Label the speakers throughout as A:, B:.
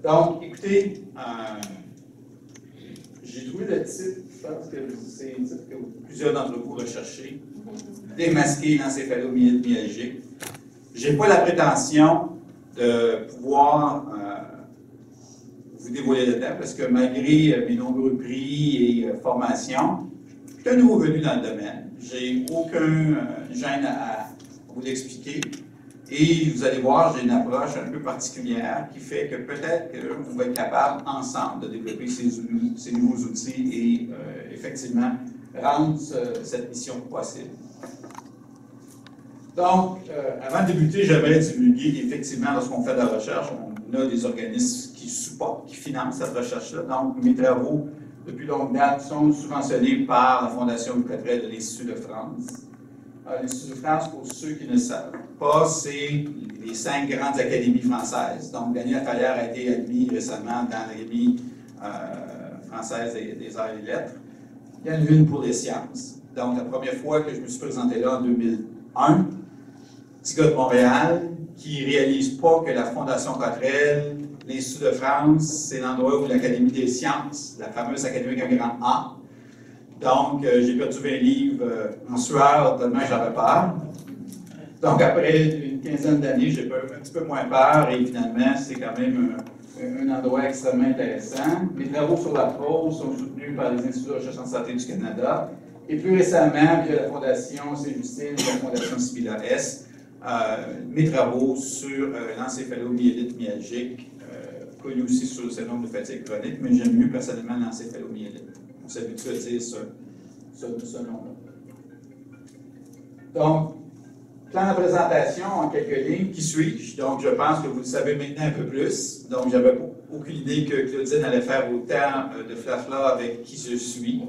A: Donc, écoutez, j'ai trouvé le titre, je pense que c'est un titre que plusieurs d'entre vous recherchez, Démasquer l'encéphalomyélite myalgique. Je n'ai pas la prétention de pouvoir vous dévoiler le thème, parce que malgré mes nombreux prix et formations, je suis un nouveau venu dans le domaine. J'ai aucun gêne à vous l'expliquer. Et vous allez voir, j'ai une approche un peu particulière qui fait que peut-être qu'on va être capable ensemble de développer ces nouveaux outils et effectivement rendre cette mission possible. Donc, avant de débuter, j'aimerais divulguer qu'effectivement, lorsqu'on fait de la recherche, on a des organismes qui supportent, qui financent cette recherche-là. Donc, mes travaux, depuis longue date, sont subventionnés par la Fondation Louis Cottrell de l'Institut de France. L'Institut de France, pour ceux qui ne savent pas, c'est les 5 grandes académies françaises. Donc, Denis Laferrière a été admis récemment dans l'Académie française des arts et des lettres. Il y en a une pour les sciences. Donc, la première fois que je me suis présenté là, en 2001, petit gars de Montréal, qui ne réalise pas que la Fondation Cottrell, l'Institut de France, c'est l'endroit où l'Académie des sciences, la fameuse Académie avec un grand A. Donc, j'ai perdu 20 livres en sueur, tellement j'avais peur. Donc, après une quinzaine d'années, j'ai un petit peu moins peur et finalement, c'est quand même un endroit extrêmement intéressant. Mes travaux sur l'arthrose sont soutenus par les Instituts de recherche en santé du Canada et plus récemment, via la Fondation Saint-Justine et la Fondation Sibilla S, mes travaux sur l'encéphalomyélite myalgique, connu aussi sous le syndrome de fatigue chronique, mais j'aime mieux personnellement l'encéphalomyélite. On s'habitue à dire ce nom-là. Donc, plan de présentation en quelques lignes. Qui suis-je? Donc, je pense que vous le savez maintenant un peu plus. Donc, j'avais aucune idée que Claudine allait faire autant de flafla avec qui je suis.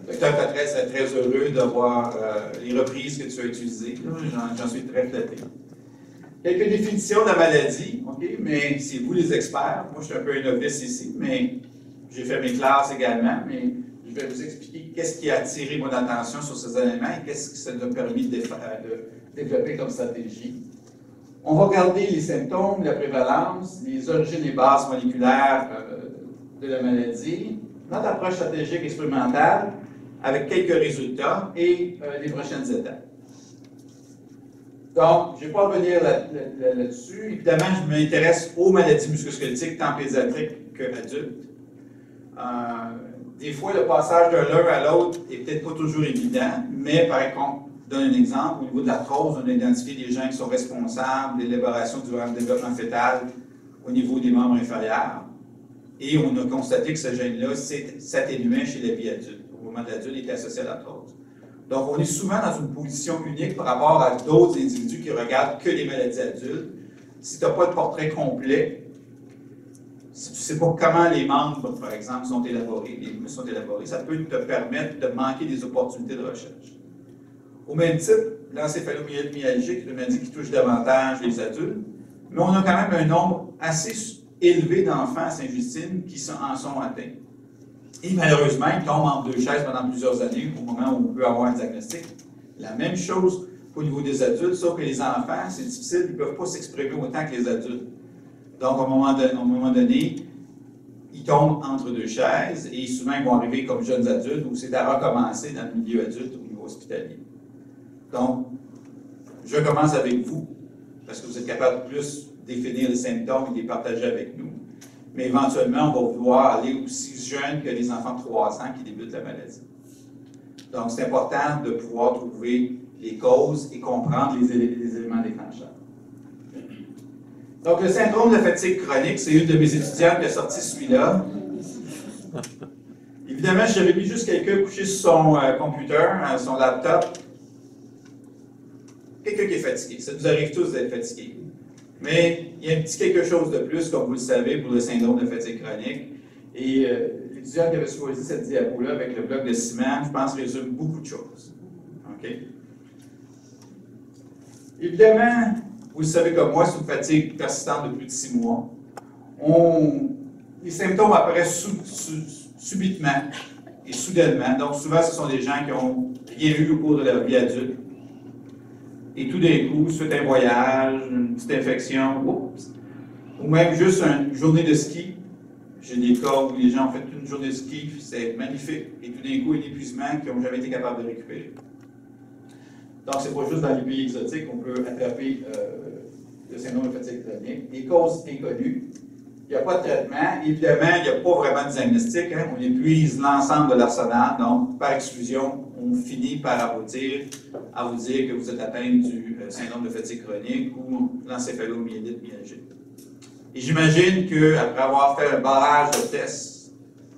A: Docteur Cottrell serait très heureux de voir les reprises que tu as utilisées. J'en suis très flatté. Quelques définitions de la maladie, OK? Mais c'est vous les experts. Moi, je suis un peu un novice ici, mais j'ai fait mes classes également, mais je vais vous expliquer qu'est-ce qui a attiré mon attention sur ces éléments et qu'est-ce que ça nous a permis de développer comme stratégie. On va regarder les symptômes, la prévalence, les origines et bases moléculaires de la maladie, notre approche stratégique expérimentale avec quelques résultats et les prochaines étapes. Donc, je ne vais pas revenir là-dessus. Évidemment, je m'intéresse aux maladies musculosquelettiques, tant pédiatriques qu'adultes. Des fois, le passage de l'un à l'autre n'est peut-être pas toujours évident, mais par exemple, je donne un exemple, au niveau de l'arthrose, on a identifié des gens qui sont responsables de l'élaboration du développement fœtal au niveau des membres inférieurs, et on a constaté que ce gène-là s'atténuait chez la vie adulte. Au moment de l'adulte, il était associé à l'arthrose. Donc, on est souvent dans une position unique par rapport à d'autres individus qui regardent que les maladies adultes. Si tu n'as pas de portrait complet, si tu ne sais pas comment les membres, par exemple, sont élaborés, ça peut te permettre de manquer des opportunités de recherche. Au même titre, l'encéphalomyélite myalgique, une maladie qui touche davantage les adultes, mais on a quand même un nombre assez élevé d'enfants à Saint-Justine qui en sont atteints. Et malheureusement, ils tombent entre deux chaises pendant plusieurs années au moment où on peut avoir un diagnostic. La même chose au niveau des adultes, sauf que les enfants, c'est difficile, ils ne peuvent pas s'exprimer autant que les adultes. Donc, à un moment donné, ils tombent entre deux chaises et souvent, ils vont arriver comme jeunes adultes ou c'est à recommencer dans le milieu adulte au niveau hospitalier. Donc, je commence avec vous parce que vous êtes capable de plus définir les symptômes et de les partager avec nous. Mais éventuellement, on va vouloir aller aussi jeune que les enfants de 3 ans qui débutent la maladie. Donc, c'est important de pouvoir trouver les causes et comprendre les éléments déclencheurs. Donc, le syndrome de fatigue chronique, c'est une de mes étudiantes qui a sorti celui-là. Évidemment, j'avais mis juste quelqu'un couché sur son computer, son laptop. Quelqu'un qui est fatigué. Ça nous arrive tous d'être fatigués. Mais il y a un petit quelque chose de plus, comme vous le savez, pour le syndrome de fatigue chronique. Et l'étudiant qui avait choisi cette diapo-là avec le bloc de ciment, je pense, résume beaucoup de choses. OK? Évidemment, vous le savez comme moi, c'est une fatigue persistante de plus de 6 mois. Les symptômes apparaissent subitement et soudainement. Donc, souvent, ce sont des gens qui n'ont rien eu au cours de leur vie adulte. Et tout d'un coup, suite à un voyage, une petite infection, oups, ou même juste une journée de ski. J'ai des cas où les gens ont fait une journée de ski, c'est magnifique, et tout d'un coup, un épuisement qu'ils n'ont jamais été capables de récupérer. Donc, c'est pas juste dans les pays exotiques qu'on peut attraper le syndrome de fatigue chronique. Les causes inconnues. Il n'y a pas de traitement. Évidemment, il n'y a pas vraiment de diagnostic. Hein. On épuise l'ensemble de l'arsenal. Donc, par exclusion, on finit par aboutir à vous dire que vous êtes atteint du syndrome de fatigue chronique ou l'encéphalomyélite myalgique. Et j'imagine qu'après avoir fait un barrage de tests,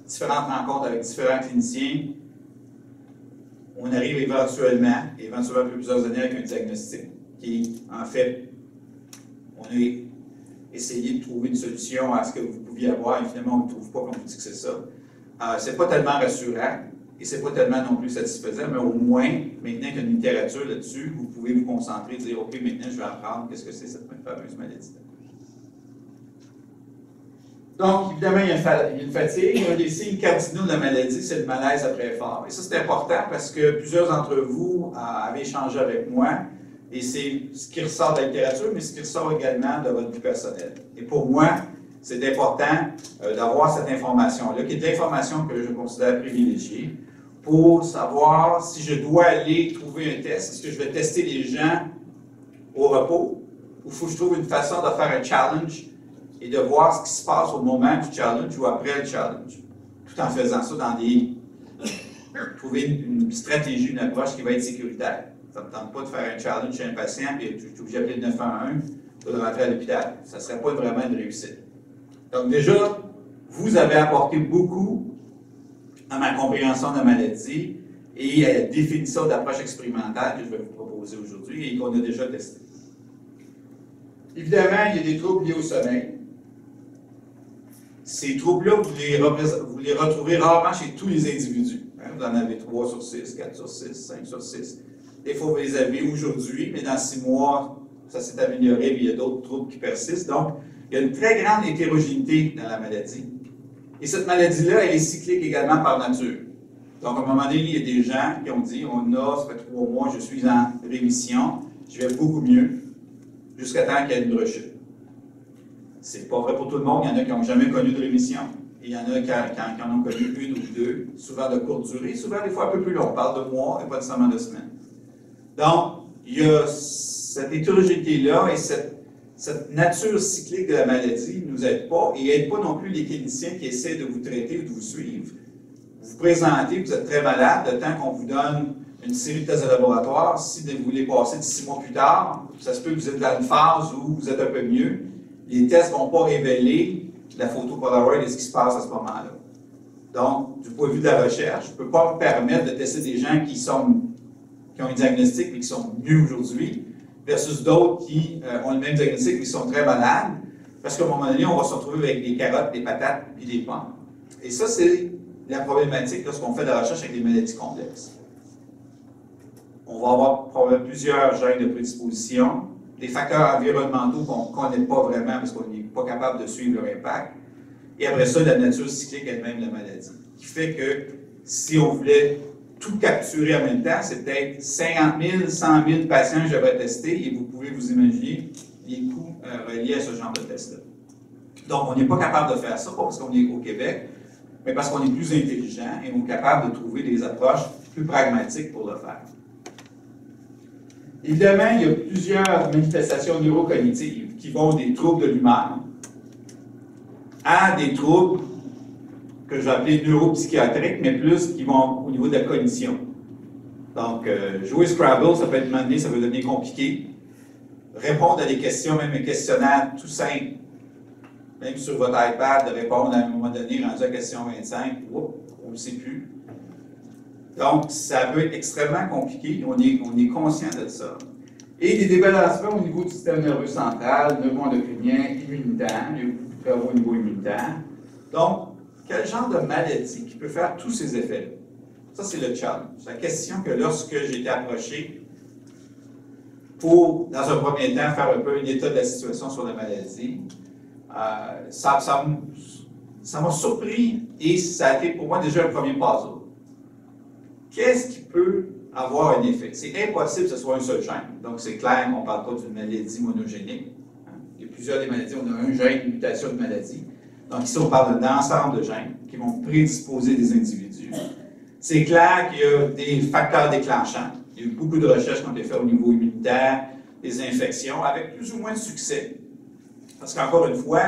A: différentes rencontres avec différents cliniciens, on arrive éventuellement après plusieurs années, avec un diagnostic qui, en fait, on a essayé de trouver une solution à ce que vous pouviez avoir, et finalement, on ne trouve pas comme vous dit que c'est ça. Ce n'est pas tellement rassurant, et ce n'est pas tellement non plus satisfaisant, mais au moins, maintenant qu'il y a une littérature là-dessus, vous pouvez vous concentrer et dire, OK, maintenant, je vais apprendre qu'est-ce que c'est cette fameuse maladie. Donc, évidemment, il y a une fatigue. Un des signes cardinaux de la maladie, c'est le malaise après effort. Et ça, c'est important parce que plusieurs d'entre vous avaient échangé avec moi. Et c'est ce qui ressort de la littérature, mais ce qui ressort également de votre vie personnelle. Et pour moi, c'est important d'avoir cette information-là, qui est de l'information que je considère privilégiée, pour savoir si je dois aller trouver un test. Est-ce que je vais tester les gens au repos, ou il faut que je trouve une façon de faire un challenge et de voir ce qui se passe au moment du challenge ou après le challenge, tout en faisant ça dans des... trouver une stratégie, une approche qui va être sécuritaire. Ça ne me tente pas de faire un challenge chez un patient et je suis obligé d'appeler le 911 ou de rentrer à l'hôpital. Ça ne serait pas vraiment une réussite. Donc déjà, vous avez apporté beaucoup à ma compréhension de la maladie et à la définition d'approche expérimentale que je vais vous proposer aujourd'hui et qu'on a déjà testé. Évidemment, il y a des troubles liés au sommeil. Ces troubles-là, vous les retrouvez rarement chez tous les individus. Hein? Vous en avez 3 sur 6, 4 sur 6, 5 sur 6. Des fois, vous les avez aujourd'hui, mais dans 6 mois, ça s'est amélioré et il y a d'autres troubles qui persistent. Donc, il y a une très grande hétérogénéité dans la maladie. Et cette maladie-là, elle est cyclique également par nature. Donc, à un moment donné, il y a des gens qui ont dit, ça fait 3 mois, je suis en rémission, je vais beaucoup mieux, jusqu'à temps qu'il y ait une rechute. C'est pas vrai pour tout le monde. Il y en a qui n'ont jamais connu de rémission. Et il y en a qui en ont connu une ou deux, souvent de courte durée, souvent des fois un peu plus long. On parle de mois et pas nécessairement de semaines. Donc, il y a cette hétérogénéité-là et cette nature cyclique de la maladie ne nous aide pas et n'aide pas non plus les cliniciens qui essaient de vous traiter ou de vous suivre. Vous vous présentez, vous êtes très malade, le temps qu'on vous donne une série de tests de laboratoire, si vous les passez 6 mois plus tard, ça se peut que vous êtes dans une phase où vous êtes un peu mieux. Les tests ne vont pas révéler la photo Polaroid de ce qui se passe à ce moment-là. Donc, du point de vue de la recherche, je ne peux pas me permettre de tester des gens qui ont un diagnostic mais qui sont mieux aujourd'hui, versus d'autres qui ont le même diagnostic mais qui sont très malades, parce qu'à un moment donné, on va se retrouver avec des carottes, des patates et des pommes. Et ça, c'est la problématique lorsqu'on fait de la recherche avec des maladies complexes. On va avoir probablement plusieurs gènes de prédisposition, des facteurs environnementaux qu'on ne connaît pas vraiment parce qu'on n'est pas capable de suivre leur impact. Et après ça, la nature cyclique elle-même de la maladie. Qui fait que si on voulait tout capturer en même temps, c'est peut-être 50 000, 100 000 patients que je vais tester et vous pouvez vous imaginer les coûts reliés à ce genre de test-là. Donc, on n'est pas capable de faire ça, pas parce qu'on est au Québec, mais parce qu'on est plus intelligent et on est capable de trouver des approches plus pragmatiques pour le faire. Évidemment, il y a plusieurs manifestations neurocognitives qui vont des troubles de l'humeur à des troubles que je vais appeler neuropsychiatriques, mais plus qui vont au niveau de la cognition. Donc, jouer Scrabble, ça peut être demandé, ça peut devenir compliqué. Répondre à des questions, même un questionnaire tout simple, même sur votre iPad, de répondre à un moment donné, rendu à la question 25, on ne sait plus. Donc, ça peut être extrêmement compliqué, on est conscient de ça. Et des débalancements au niveau du système nerveux central, neuroendocrinien, immunitaire, il y a beaucoup de travaux au niveau immunitaire. Donc, quel genre de maladie qui peut faire tous ces effets-là? Ça, c'est le challenge. C'est la question que lorsque j'ai été approché pour, dans un premier temps, faire un peu un état de la situation sur la maladie, ça m'a surpris et ça a été pour moi déjà un premier puzzle. Qu'est-ce qui peut avoir un effet? C'est impossible que ce soit un seul gène. Donc, c'est clair qu'on ne parle pas d'une maladie monogénique. Il y a plusieurs des maladies. On a un gène, une mutation de maladie. Donc ici, on parle d'un ensemble de gènes qui vont prédisposer des individus. C'est clair qu'il y a des facteurs déclenchants. Il y a eu beaucoup de recherches qui ont été faites au niveau immunitaire, des infections, avec plus ou moins de succès. Parce qu'encore une fois,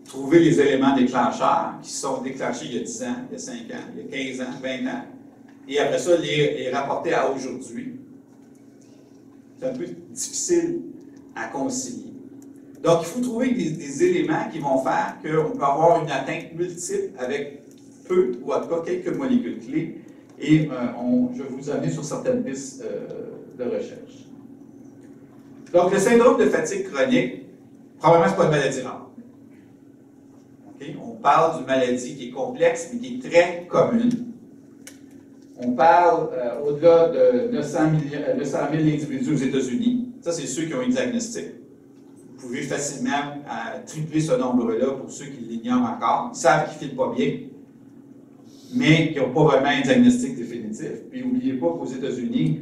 A: trouver les éléments déclencheurs qui sont déclenchés il y a 10 ans, il y a 5 ans, il y a 15 ans, 20 ans, et après ça, les rapporter à aujourd'hui, c'est un peu difficile à concilier. Donc, il faut trouver des éléments qui vont faire qu'on peut avoir une atteinte multiple avec peu, ou en tout cas quelques molécules clés, et je vais vous amener sur certaines pistes de recherche. Donc, le syndrome de fatigue chronique, probablement, ce n'est pas une maladie rare. Okay? On parle d'une maladie qui est complexe, mais qui est très commune. On parle au-delà de 900 000 individus aux États-Unis. Ça, c'est ceux qui ont un diagnostic. Vous pouvez facilement tripler ce nombre-là pour ceux qui l'ignorent encore. Ils savent qu'ils ne filent pas bien, mais qui n'ont pas vraiment un diagnostic définitif. Puis n'oubliez pas qu'aux États-Unis,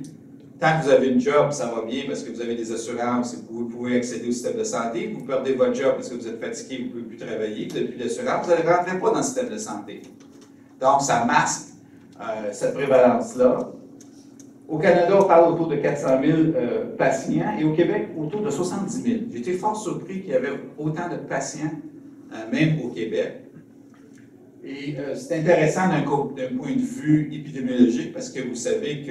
A: tant que vous avez une job, ça va bien parce que vous avez des assurances et vous pouvez accéder au système de santé. Vous perdez votre job parce que vous êtes fatigué, vous ne pouvez plus travailler, vous n'avez plus d'assurance, vous ne rentrez pas dans le système de santé. Donc, ça masque cette prévalence-là. Au Canada, on parle autour de 400 000 patients et au Québec, autour de 70 000. J'ai été fort surpris qu'il y avait autant de patients, même au Québec. Et c'est intéressant d'un point de vue épidémiologique parce que vous savez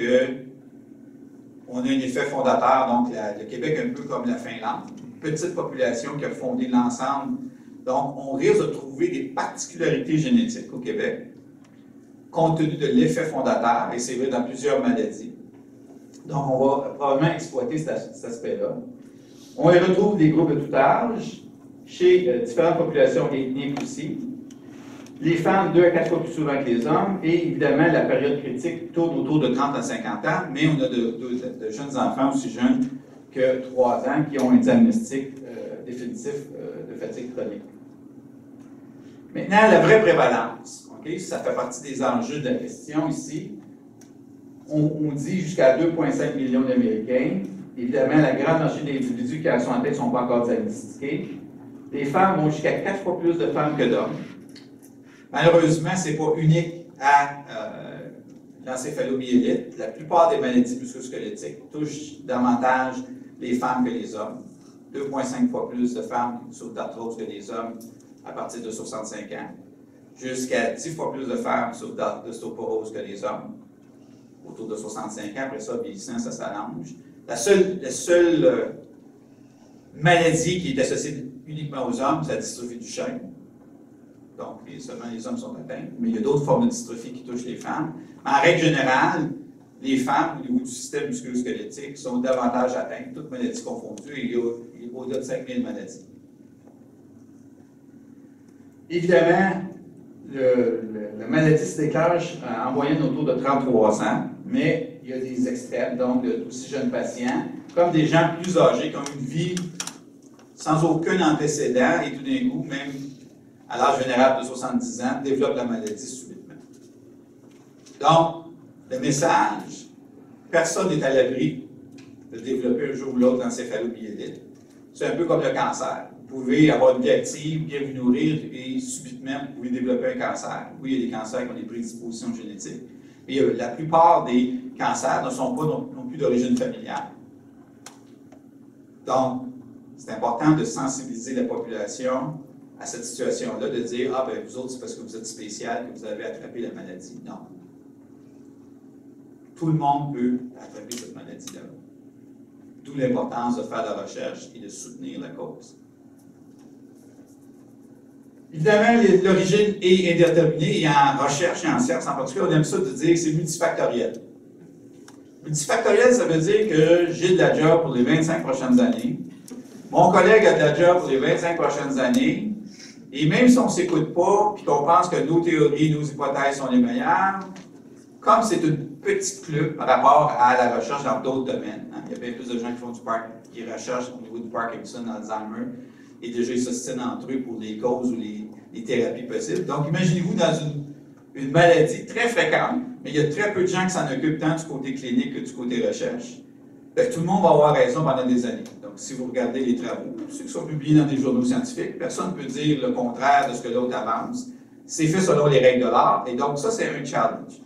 A: qu'on a un effet fondateur, donc le Québec un peu comme la Finlande, une petite population qui a fondé l'ensemble. Donc, on risque de trouver des particularités génétiques au Québec, compte tenu de l'effet fondateur, et c'est vrai dans plusieurs maladies. Donc, on va probablement exploiter cet aspect-là. On y retrouve des groupes de tout âge, chez différentes populations ethniques aussi. Les femmes 2 à 4 fois plus souvent que les hommes, et évidemment, la période critique tourne autour de 30 à 50 ans, mais on a de jeunes enfants aussi jeunes que 3 ans qui ont un diagnostic définitif de fatigue chronique. Maintenant, la vraie prévalence. Okay? Ça fait partie des enjeux de la question ici. On dit jusqu'à 2,5 millions d'Américains. Évidemment, la grande majorité d'individus qui en sont atteints ne sont pas encore diagnostiqués. Les femmes vont jusqu'à 4 fois plus de femmes que d'hommes. Malheureusement, ce n'est pas unique à l'encéphalomyélite. La plupart des maladies musculosquelettiques touchent davantage les femmes que les hommes. 2,5 fois plus de femmes qui souffrent d'arthrose que les hommes à partir de 65 ans. Jusqu'à 10 fois plus de femmes qui souffrent d'ostéoporose que les hommes, autour de 65 ans. Après ça, vieillissant, ça s'allonge. La seule maladie qui est associée uniquement aux hommes, c'est la dystrophie du chêne. Donc, seulement les hommes sont atteints. Mais il y a d'autres formes de dystrophie qui touchent les femmes. Mais en règle générale, les femmes, au niveau du système musculo-squelettique, sont davantage atteintes, toutes maladies confondues, et il y a au-delà de 5000 maladies. Évidemment, la maladie se déclenche en moyenne autour de 33 ans, mais il y a des extrêmes, donc d'aussi jeunes patients, comme des gens plus âgés qui ont une vie sans aucun antécédent et tout d'un coup, même à l'âge vénérable de 70 ans, développent la maladie subitement. Donc, le message, personne n'est à l'abri de développer un jour ou l'autre l'encéphalomyélite. C'est un peu comme le cancer. Vous pouvez avoir une vie active, bien vous nourrir, et subitement, vous pouvez développer un cancer. Oui, il y a des cancers qui ont des prédispositions génétiques. Mais la plupart des cancers ne sont pas non plus d'origine familiale. Donc, c'est important de sensibiliser la population à cette situation-là, de dire « Ah, bien, vous autres, c'est parce que vous êtes spécial que vous avez attrapé la maladie. » Non. Tout le monde peut attraper cette maladie-là. D'où l'importance de faire la recherche et de soutenir la cause. Évidemment, l'origine est indéterminée et en recherche et en sciences en particulier, on aime ça de dire que c'est multifactoriel. Multifactoriel, ça veut dire que j'ai de la job pour les 25 prochaines années. Mon collègue a de la job pour les 25 prochaines années. Et même si on ne s'écoute pas et qu'on pense que nos théories, nos hypothèses sont les meilleures, comme c'est une petite club par rapport à la recherche dans d'autres domaines. Hein. Il y a bien plus de gens qui recherchent au niveau du Parkinson, Alzheimer, et déjà ils s'ostinent entre eux pour les causes ou les thérapies possibles. Donc, imaginez-vous dans une maladie très fréquente, mais il y a très peu de gens qui s'en occupent tant du côté clinique que du côté recherche. ben, tout le monde va avoir raison pendant des années. Donc, si vous regardez les travaux, ceux qui sont publiés dans des journaux scientifiques, personne ne peut dire le contraire de ce que l'autre avance. C'est fait selon les règles de l'art, et donc ça, c'est un challenge.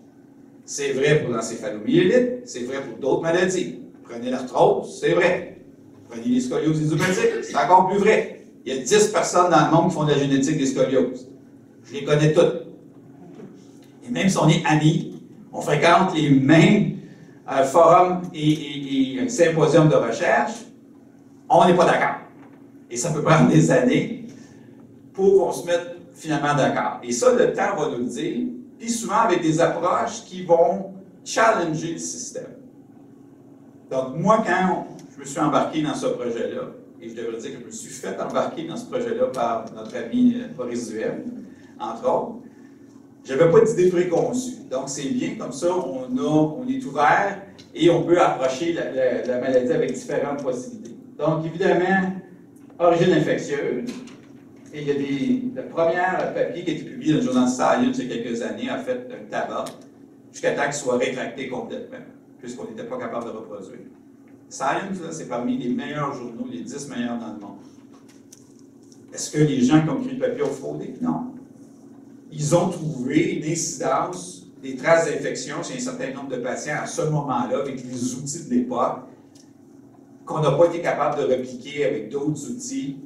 A: C'est vrai pour l'encéphalomyélite, c'est vrai pour d'autres maladies. Prenez l'arthrose, c'est vrai. Prenez les scolioses idiopathiques, c'est encore plus vrai. Il y a 10 personnes dans le monde qui font de la génétique des scolioses. Je les connais toutes. Et même si on est amis, on fréquente les mêmes forums et symposiums de recherche, on n'est pas d'accord. Et ça peut prendre des années pour qu'on se mette finalement d'accord. Et ça, le temps va nous le dire, puis souvent avec des approches qui vont challenger le système. Donc, moi, quand je me suis embarqué dans ce projet-là, et je devrais dire que je me suis fait embarquer dans ce projet-là par notre ami Boris Duhem, entre autres, je n'avais pas d'idée préconçue. Donc, c'est bien, comme ça, on est ouvert et on peut approcher la maladie avec différentes possibilités. Donc, évidemment, origine infectieuse. Et il y a le premier papier qui a été publié dans le journal Science il y a quelques années a fait un tabac jusqu'à temps qu'il soit rétracté complètement, puisqu'on n'était pas capable de reproduire. Science, c'est parmi les meilleurs journaux, les 10 meilleurs dans le monde. Est-ce que les gens qui ont écrit le papier ont fraudé? Non. Ils ont trouvé une incidence des traces d'infection chez un certain nombre de patients à ce moment-là, avec les outils de l'époque, qu'on n'a pas été capable de répliquer avec d'autres outils,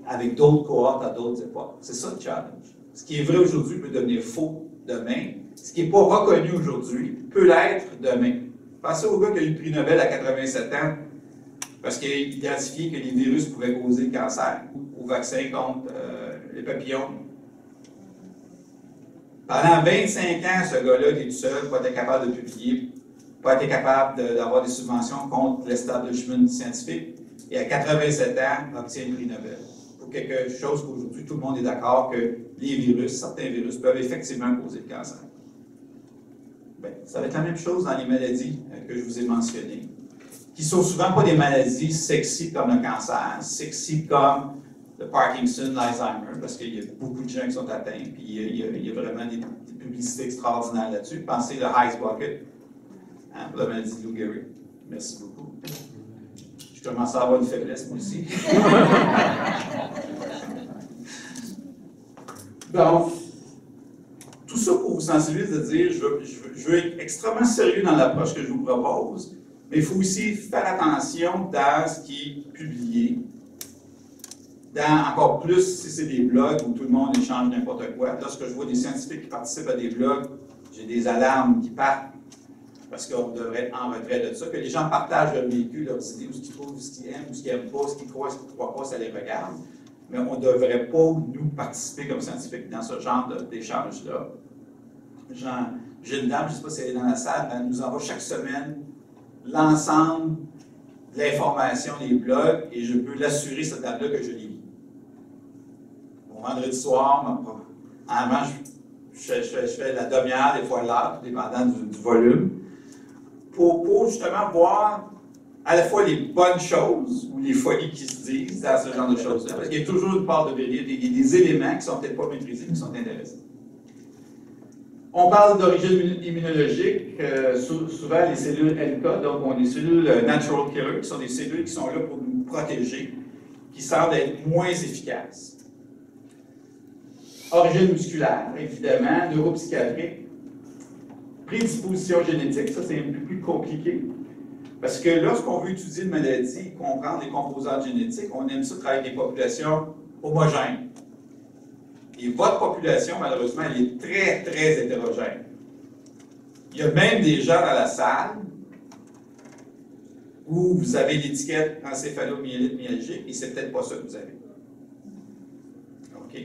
A: avec d'autres cohortes à d'autres époques. C'est ça le challenge. Ce qui est vrai aujourd'hui peut devenir faux demain. Ce qui n'est pas reconnu aujourd'hui peut l'être demain. Pensez au gars qui a eu le prix Nobel à 87 ans parce qu'il a identifié que les virus pouvaient causer le cancer, ou au vaccin contre les papillons. Pendant 25 ans, ce gars-là, qui est tout seul, pas été capable de publier, pas été capable d'avoir des subventions contre l'establishment scientifique, et à 87 ans, obtient le prix Nobel. Pour quelque chose qu'aujourd'hui, tout le monde est d'accord que les virus, certains virus, peuvent effectivement causer le cancer. Bien, ça va être la même chose dans les maladies que je vous ai mentionnées, qui sont souvent pas des maladies sexy comme le cancer, sexy comme le Parkinson, l'Alzheimer, parce qu'il y a beaucoup de gens qui sont atteints, puis il y a vraiment des publicités extraordinaires là-dessus. Pensez le Ice Bucket, hein, pour la maladie de Lou Gehrig. Merci beaucoup. Je commence à avoir une faiblesse, moi aussi. Donc, tout ça pour vous sensibiliser de dire, je veux être extrêmement sérieux dans l'approche que je vous propose, mais il faut aussi faire attention dans ce qui est publié, dans encore plus si c'est des blogs où tout le monde échange n'importe quoi. Lorsque je vois des scientifiques qui participent à des blogs, j'ai des alarmes qui partent parce qu'on devrait être en retrait de ça, que les gens partagent leur vécu, leurs idées, ou ce qu'ils trouvent, ce qu'ils aiment, ou ce qu'ils n'aiment pas, ce qu'ils croient pas, ça les regarde. Mais on ne devrait pas, nous, participer comme scientifiques dans ce genre d'échange-là. J'ai une dame, je ne sais pas si elle est dans la salle, elle nous envoie chaque semaine l'ensemble de l'information des blogs, et je peux l'assurer, cette dame-là, que je les lis. Bon, vendredi soir, avant, je fais la demi-heure, des fois l'heure, dépendant du volume, pour justement voir à la fois les bonnes choses ou les folies qui se disent dans ce genre de choses-là, parce qu'il y a toujours une part de vérité, il y a des éléments qui ne sont peut-être pas maîtrisés, mais qui sont intéressants. On parle d'origine immunologique, souvent les cellules NK, donc on a des cellules natural killer, qui sont des cellules qui sont là pour nous protéger, qui semblent être moins efficaces. Origine musculaire, évidemment, neuropsychiatrique. Prédisposition génétique, ça c'est un peu plus compliqué. Parce que lorsqu'on veut étudier une maladie, comprendre les composantes génétiques, on aime ça travailler avec des populations homogènes. Et votre population, malheureusement, elle est très, très hétérogène. Il y a même des gens dans la salle où vous avez l'étiquette encéphalomyélite myalgique et c'est peut-être pas ça que vous avez. OK?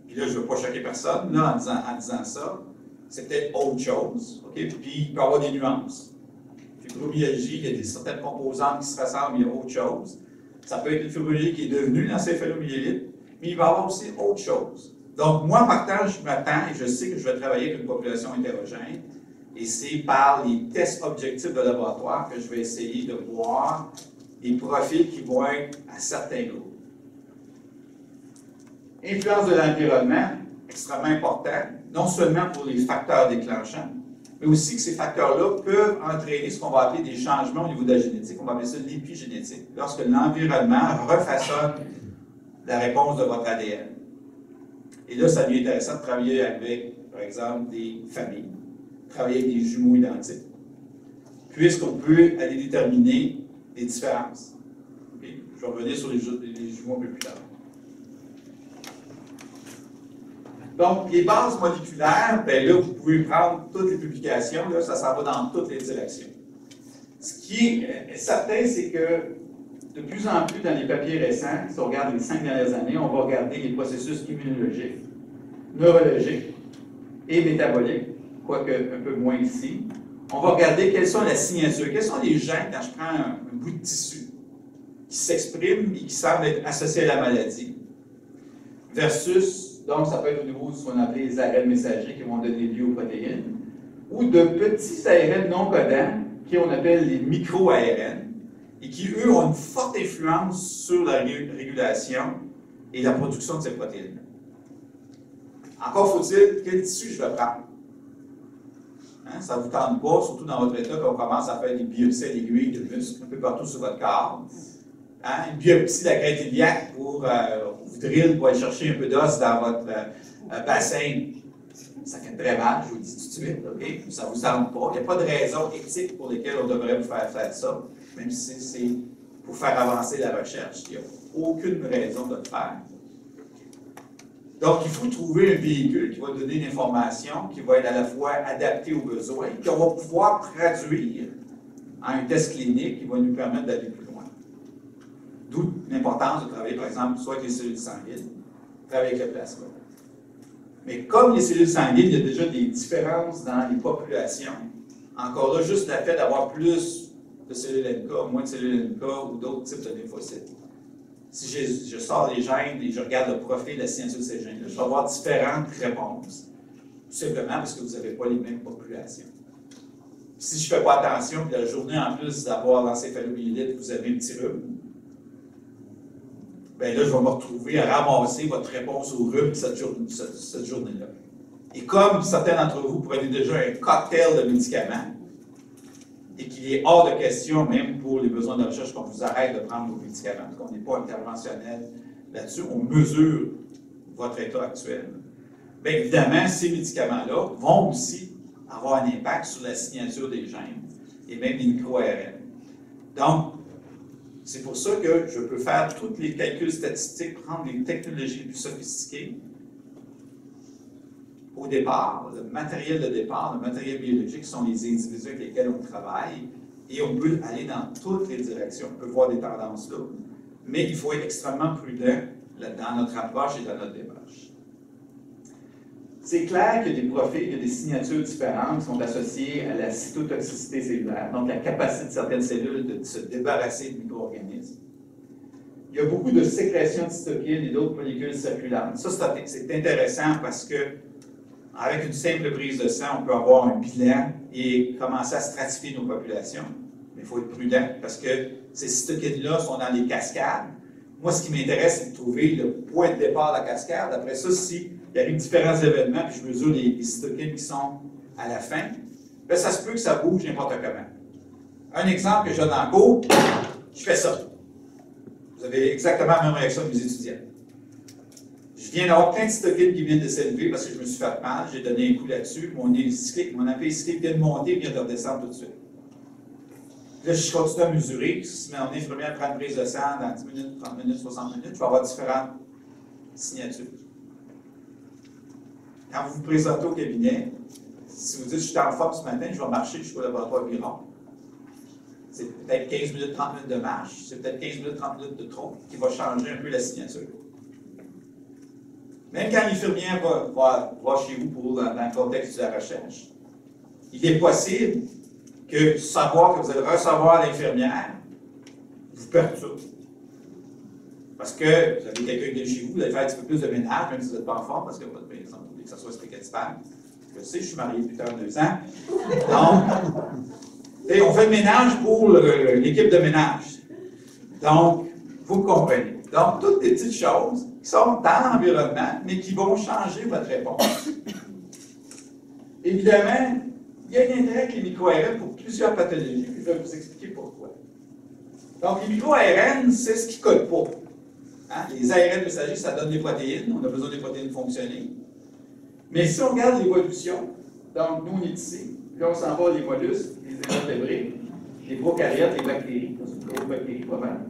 A: Puis là, je ne veux pas choquer personne là, en disant ça. C'est peut-être autre chose. OK? Puis il peut y avoir des nuances. Fibromyalgie, il y a certaines composantes qui se ressemblent, il y a autre chose. Ça peut être une fibromyalgie qui est devenue l'encéphalomyélite, mais il va y avoir aussi autre chose. Donc, moi, partant, je m'attends et je sais que je vais travailler avec une population hétérogène, et c'est par les tests objectifs de laboratoire que je vais essayer de voir les profils qui vont être à certains groupes. Influence de l'environnement, extrêmement important, non seulement pour les facteurs déclenchants, mais aussi que ces facteurs-là peuvent entraîner ce qu'on va appeler des changements au niveau de la génétique. On va appeler ça l'épigénétique, lorsque l'environnement refaçonne la réponse de votre ADN. Et là, ça devient intéressant de travailler avec, par exemple, des familles, travailler avec des jumeaux identiques, puisqu'on peut aller déterminer les différences. Okay? Je vais revenir sur les jumeaux un peu plus tard. Donc, les bases moléculaires, bien là, vous pouvez prendre toutes les publications, là, ça s'en va dans toutes les directions. Ce qui est certain, c'est que de plus en plus dans les papiers récents, si on regarde les 5 dernières années, on va regarder les processus immunologiques, neurologiques et métaboliques, quoique un peu moins ici. On va regarder quelles sont les signatures, quels sont les gènes quand je prends un bout de tissu qui s'exprime et qui semble être associé à la maladie, versus, donc ça peut être au niveau de ce qu'on appelle les ARN messagers qui vont donner lieu aux protéines, ou de petits ARN non codants qu'on appelle les micro-ARN, et qui, eux, ont une forte influence sur la régulation et la production de ces protéines. Encore faut-il, quel tissu je vais prendre? Hein, ça ne vous tente pas, surtout dans votre état, quand on commence à faire des biopsies à l'aiguille de muscles un peu partout sur votre corps. Hein, une biopsie de la crête iliaque pour vous drill pour aller chercher un peu d'os dans votre bassin. Ça fait très mal, je vous le dis tout de suite. Okay? Ça ne vous tente pas. Il n'y a pas de raison éthique pour lesquelles on devrait vous faire ça. Même si c'est pour faire avancer la recherche, il n'y a aucune raison de le faire. Donc, il faut trouver un véhicule qui va donner une information qui va être à la fois adaptée aux besoins, qu'on va pouvoir traduire en un test clinique qui va nous permettre d'aller plus loin. D'où l'importance de travailler, par exemple, soit avec les cellules sanguines, travailler avec le plasma. Mais comme les cellules sanguines, il y a déjà des différences dans les populations. Encore là, juste le fait d'avoir plus de cellules NK, moins de cellules NK ou d'autres types de lymphocytes. Si je sors les gènes et je regarde le profil de la signature de ces gènes-là, je vais avoir différentes réponses. Tout simplement parce que vous n'avez pas les mêmes populations. Si je ne fais pas attention, puis la journée en plus d'avoir l'encéphalomyélite, vous avez un petit rhume, bien là, je vais me retrouver à ramasser votre réponse au rhume cette journée-là. Et comme certains d'entre vous prenez déjà un cocktail de médicaments, et qu'il est hors de question, même pour les besoins de recherche, qu'on vous arrête de prendre vos médicaments, parce qu'on n'est pas interventionnel là-dessus, on mesure votre état actuel. Bien évidemment, ces médicaments-là vont aussi avoir un impact sur la signature des gènes et même des micro-ARN. Donc, c'est pour ça que je peux faire tous les calculs statistiques, prendre les technologies les plus sophistiquées. Au départ, le matériel de départ, le matériel biologique sont les individus avec lesquels on travaille et on peut aller dans toutes les directions. On peut voir des tendances là, mais il faut être extrêmement prudent dans notre approche et dans notre démarche. C'est clair qu'il y a des profils, il y a des signatures différentes qui sont associées à la cytotoxicité cellulaire, donc la capacité de certaines cellules de se débarrasser de micro-organismes. Il y a beaucoup de sécrétion de cytokines et d'autres molécules circulantes. Ça, c'est intéressant parce que avec une simple prise de sang, on peut avoir un bilan et commencer à stratifier nos populations. Mais il faut être prudent parce que ces cytokines-là sont dans les cascades. Moi, ce qui m'intéresse, c'est de trouver le point de départ de la cascade. Après ça, s'il y a eu différents événements, puis je mesure les cytokines qui sont à la fin, bien, ça se peut que ça bouge n'importe comment. Un exemple que j'ai dans le cours, je fais ça. Vous avez exactement la même réaction que mes étudiants. Je viens d'avoir plein de cytokines qui viennent de s'élever parce que je me suis fait mal, j'ai donné un coup là-dessus, mon appel cyclique vient de monter, vient de redescendre tout de suite. Là, je continue à mesurer, si mon infirmière prend une prise de sang dans 10 minutes, 30 minutes, 60 minutes, je vais avoir différentes signatures. Quand vous vous présentez au cabinet, si vous dites je suis en forme ce matin, je vais marcher jusqu'au laboratoire Biron. C'est peut-être 15 minutes, 30 minutes de marche, c'est peut-être 15 minutes, 30 minutes de trop qui va changer un peu la signature. Même quand l'infirmière va chez vous dans le contexte de la recherche, il est possible que savoir que vous allez recevoir l'infirmière vous perturbe. Parce que vous avez quelqu'un qui est chez vous, vous allez faire un petit peu plus de ménage, même si vous n'êtes pas en forme, parce que votre maison, vous voulez que ça soit spécial. Je sais, je suis marié depuis 32 ans. Donc, on fait le ménage pour l'équipe de ménage. Donc, vous comprenez. Donc, toutes des petites choses qui sont dans l'environnement, mais qui vont changer votre réponse. Évidemment, il il y a un intérêt avec les micro-ARN pour plusieurs pathologies, puis je vais vous expliquer pourquoi. Donc, les micro-ARN, c'est ce qui ne code pas. Hein? Les ARN messagers, ça donne des protéines. On a besoin des protéines fonctionner. Mais si on regarde l'évolution, donc nous, on est ici, puis on s'en va les mollusques, les invertébrés, les prokaryotes, les bactéries. C'est une grosse bactérie, pas mal.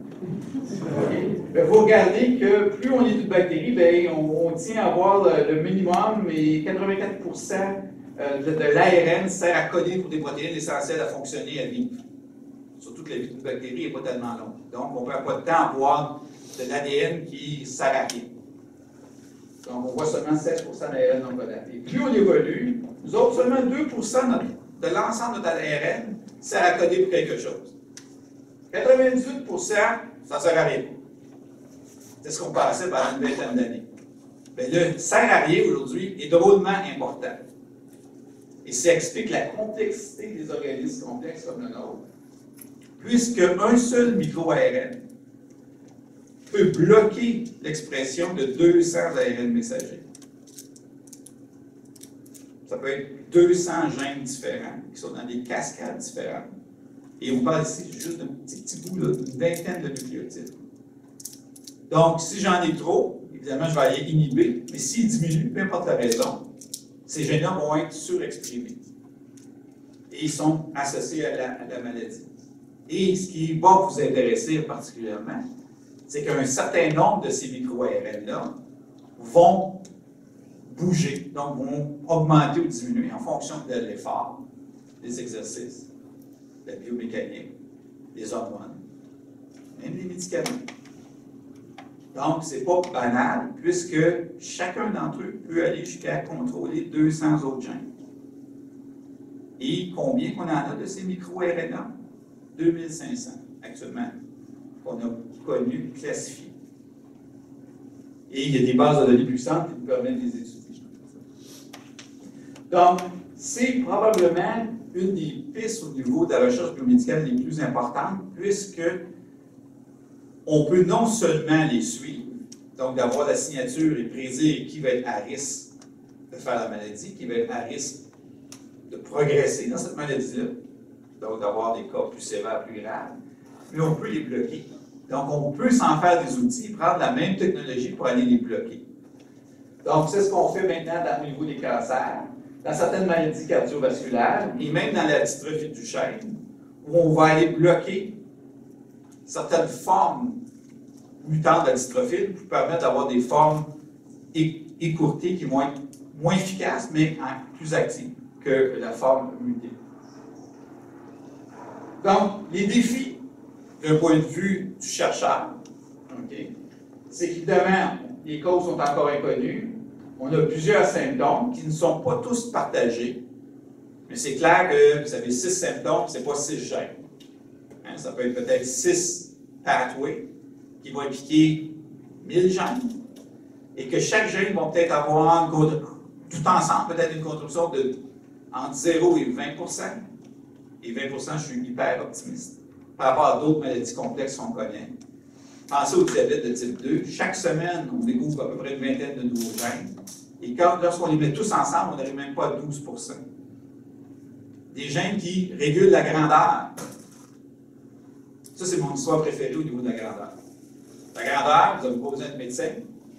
A: Okay. Vous regardez que plus on est une bactérie, bien, on tient à avoir le minimum, et 84% de l'ARN sert à coder pour des protéines essentielles à fonctionner, à vivre. Surtout que la vie d'une bactérie n'est pas tellement longue. Donc, on ne perd pas de temps à avoir de l'ADN qui sert à rien. Donc, on voit seulement 16% d'ARN non codé. Et plus on évolue, nous autres, seulement 2% de l'ensemble de notre ARN sert à coder pour quelque chose. 98%, ça ne sert à rien. C'est ce qu'on pensait pendant une vingtaine d'années. Mais le sert à rien aujourd'hui est drôlement important. Et ça explique la complexité des organismes complexes comme le nôtre, puisque un seul micro-ARN peut bloquer l'expression de 200 ARN messagers. Ça peut être 200 gènes différents qui sont dans des cascades différentes. Et on parle ici juste d'un petit bout, d'une vingtaine de nucléotides. Donc, si j'en ai trop, évidemment, je vais aller inhiber, mais s'ils diminuent, peu importe la raison, ces gènes-là vont être surexprimés. Et ils sont associés à la maladie. Et ce qui va vous intéresser particulièrement, c'est qu'un certain nombre de ces micro-ARN-là vont bouger, donc vont augmenter ou diminuer en fonction de l'effort, des exercices, de la biomécanique, des hormones, même des médicaments. Donc, ce n'est pas banal, puisque chacun d'entre eux peut aller jusqu'à contrôler 200 autres gènes. Et combien qu'on en a de ces micro-RNA? 2500 actuellement, qu'on a connu, classifiés. Et il y a des bases de données puissantes qui nous permettent de les étudier. Donc, c'est probablement une des pistes au niveau de la recherche biomédicale les plus importantes, puisque on peut non seulement les suivre, donc d'avoir la signature et prédire qui va être à risque de faire la maladie, qui va être à risque de progresser dans cette maladie-là, donc d'avoir des cas plus sévères, plus graves, mais on peut les bloquer. Donc, on peut s'en faire des outils, prendre la même technologie pour aller les bloquer. Donc, c'est ce qu'on fait maintenant au niveau des cancers, dans certaines maladies cardiovasculaires, et même dans la dystrophie de Duchenne, où on va aller bloquer certaines formes mutantes de la dystrophine pour permettre d'avoir des formes écourtées qui vont être moins efficaces, mais plus actives que la forme mutée. Donc, les défis d'un point de vue du chercheur, c'est qu'évidemment, les causes sont encore inconnues. On a plusieurs symptômes qui ne sont pas tous partagés. Mais c'est clair que vous avez 6 symptômes, ce n'est pas 6 gènes. Hein, ça peut être peut-être 6 pathways qui vont impliquer 1000 gènes. Et que chaque gène va peut-être avoir, tout ensemble, peut-être une contribution de entre 0 et 20%. Et 20%, je suis hyper optimiste. Par rapport à d'autres maladies complexes qu'on connaît. Pensez au diabète de type 2. Chaque semaine, on découvre à peu près une vingtaine de nouveaux gènes. Et lorsqu'on les met tous ensemble, on n'arrive même pas à 12%. Des gènes qui régulent la grandeur. Ça, c'est mon histoire préférée au niveau de la grandeur. La grandeur, vous n'avez pas besoin de médecin.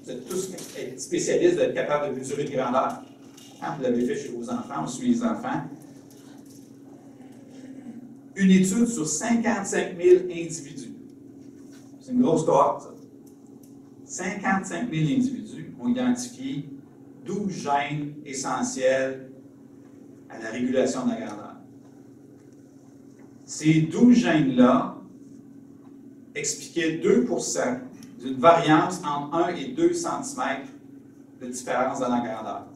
A: Vous êtes tous spécialistes d'être capables de mesurer de grandeur. Quand vous l'avez fait chez vos enfants, on suit les enfants. Une étude sur 55 000 individus. C'est une grosse cohorte, ça. 55 000 individus ont identifié 12 gènes essentiels à la régulation de la grandeur. Ces 12 gènes-là expliquaient 2% d'une variance entre 1 et 2 cm de différence dans la grandeur.